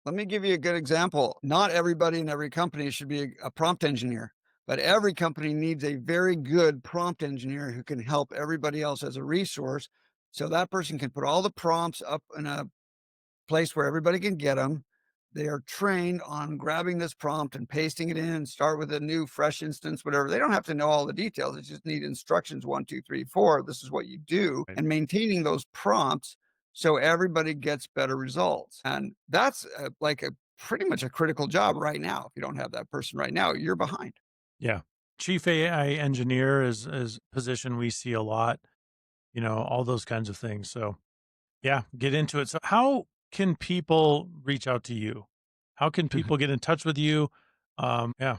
Let me give you a good example. Not everybody in every company should be a prompt engineer, but every company needs a very good prompt engineer who can help everybody else as a resource. So that person can put all the prompts up in a place where everybody can get them. They are trained on grabbing this prompt and pasting it in and start with a new fresh instance, whatever. They don't have to know all the details. They just need instructions one, two, three, four. This is what you do, Right. and maintaining those prompts so everybody gets better results. And that's like a pretty much a critical job right now. If you don't have that person right now, you're behind. Yeah. Chief AI engineer is a position we see a lot, all those kinds of things. So yeah, get into it. So how can people reach out to you? How can people get in touch with you? Yeah.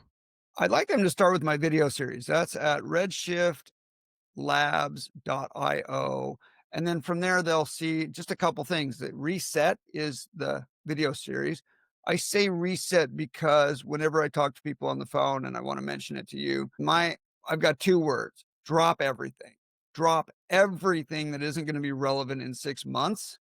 I'd like them to start with my video series. That's at Redshift labs.io. And then from there, they'll see just a couple things. That reset is the video series. I say reset because whenever I talk to people on the phone and I want to mention it to you, I've got two words: drop everything. Drop everything that isn't going to be relevant in 6 months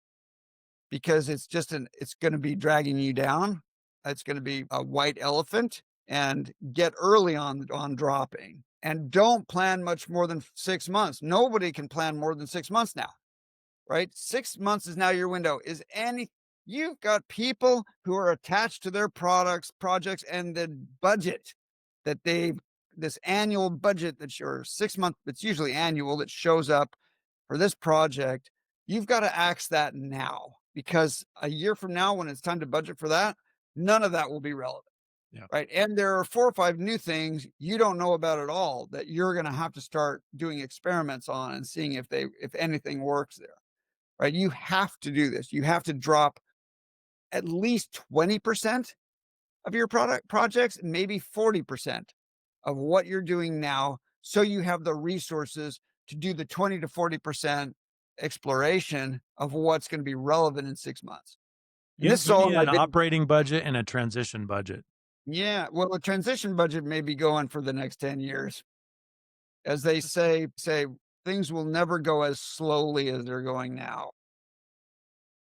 because it's going to be dragging you down. It's going to be a white elephant. and get early on dropping. And don't plan much more than 6 months. Nobody can plan more than 6 months now, right? 6 months is now your window. Is any You've got people who are attached to their products, projects, and the budget that they've this annual budget that's your 6 month, it's usually annual, that shows up for this project. You've got to axe that now, because a year from now, when it's time to budget for that, none of that will be relevant. Yeah. Right. And there are 4 or 5 new things you don't know about at all that you're going to have to start doing experiments on and seeing if anything works there. Right. You have to do this. You have to drop at least 20% of your product projects, maybe 40% of what you're doing now. So you have the resources to do the 20 to 40% exploration of what's going to be relevant in 6 months. And this is Give all me in my an video. operating budget and a transition budget. Yeah. Well, the transition budget may be going for the next 10 years. As they say things will never go as slowly as they're going now.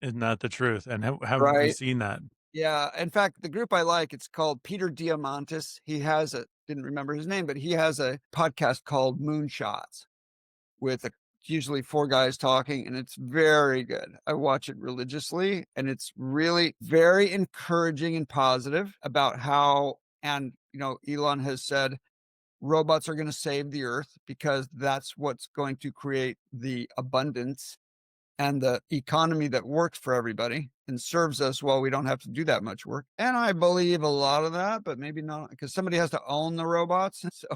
Isn't that the truth? And have we Right. seen that? Yeah. In fact, the group I like, it's called Peter Diamandis. He has a didn't remember his name, but he has a podcast called Moonshots with usually 4 guys talking, and it's very good. I watch it religiously, and it's really very encouraging and positive about how, and Elon has said robots are going to save the earth because that's what's going to create the abundance and the economy that works for everybody and serves us while we don't have to do that much work. And I believe a lot of that, but maybe not, because somebody has to own the robots. So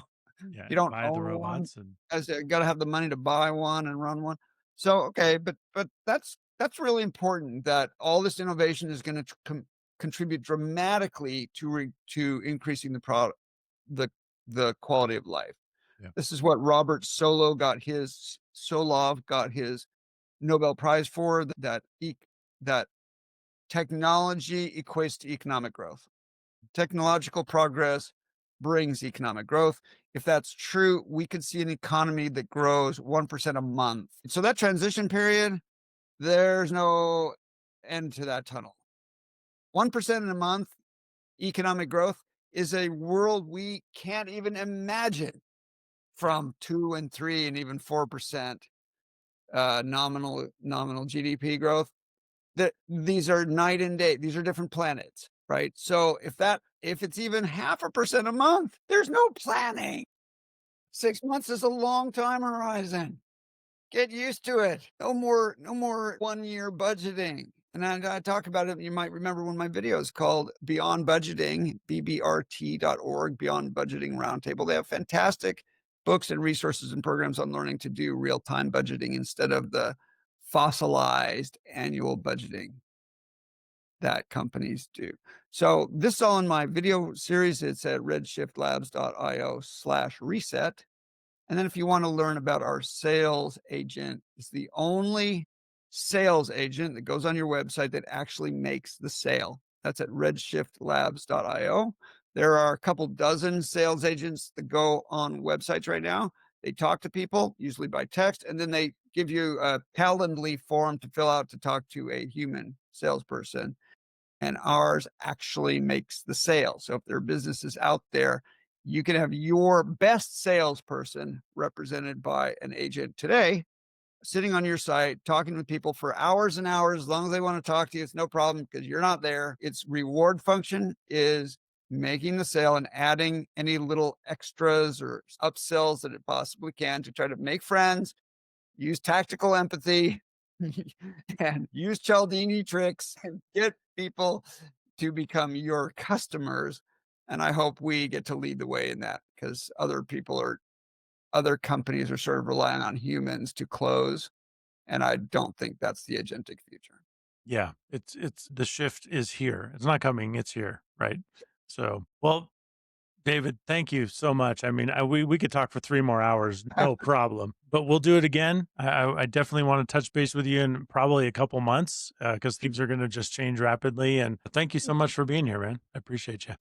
Yeah, you you don't buy the own one, robots and as you got to have the money to buy one and run one. So okay, but that's really important, that all this innovation is going to contribute dramatically to increasing the the quality of life. yeah. This is what Robert Solov got his Nobel Prize for, that technology equates to economic growth. Technological progress brings economic growth. If that's true, we could see an economy that grows 1% a month. So that transition period, there's no end to that tunnel. 1% in a month economic growth is a world we can't even imagine, from 2 and 3 and even 4% nominal GDP growth. That these are night and day. These are different planets, right? So if it's even 0.5% a month, there's no planning. 6 months is a long time horizon. Get used to it. No more 1-year budgeting. And I talk about it. You might remember one of my videos called Beyond Budgeting, bbrt.org, Beyond Budgeting Roundtable. They have fantastic books and resources and programs on learning to do real-time budgeting instead of the fossilized annual budgeting that companies do. So this is all in my video series. It's at redshiftlabs.io/reset. And then if you want to learn about our sales agent, it's the only sales agent that goes on your website that actually makes the sale. That's at redshiftlabs.io. There are a couple dozen sales agents that go on websites right now. They talk to people, usually by text, and then they give you a Calendly form to fill out to talk to a human salesperson. And ours actually makes the sale. So if there are businesses out there, you can have your best salesperson represented by an agent today, sitting on your site, talking with people for hours and hours. As long as they want to talk to you, it's no problem because you're not there. Its reward function is making the sale and adding any little extras or upsells that it possibly can to try to make friends, use tactical empathy, and use Cialdini tricks and get people to become your customers. And I hope we get to lead the way in that, because other companies are sort of relying on humans to close. And I don't think that's the agentic future. Yeah, it's the shift is here. It's not coming, it's here, right? So, well, David, thank you so much. I mean, we could talk for 3 more hours, no problem. But we'll do it again. I definitely want to touch base with you in probably a couple months because things are going to just change rapidly. And thank you so much for being here, man. I appreciate you.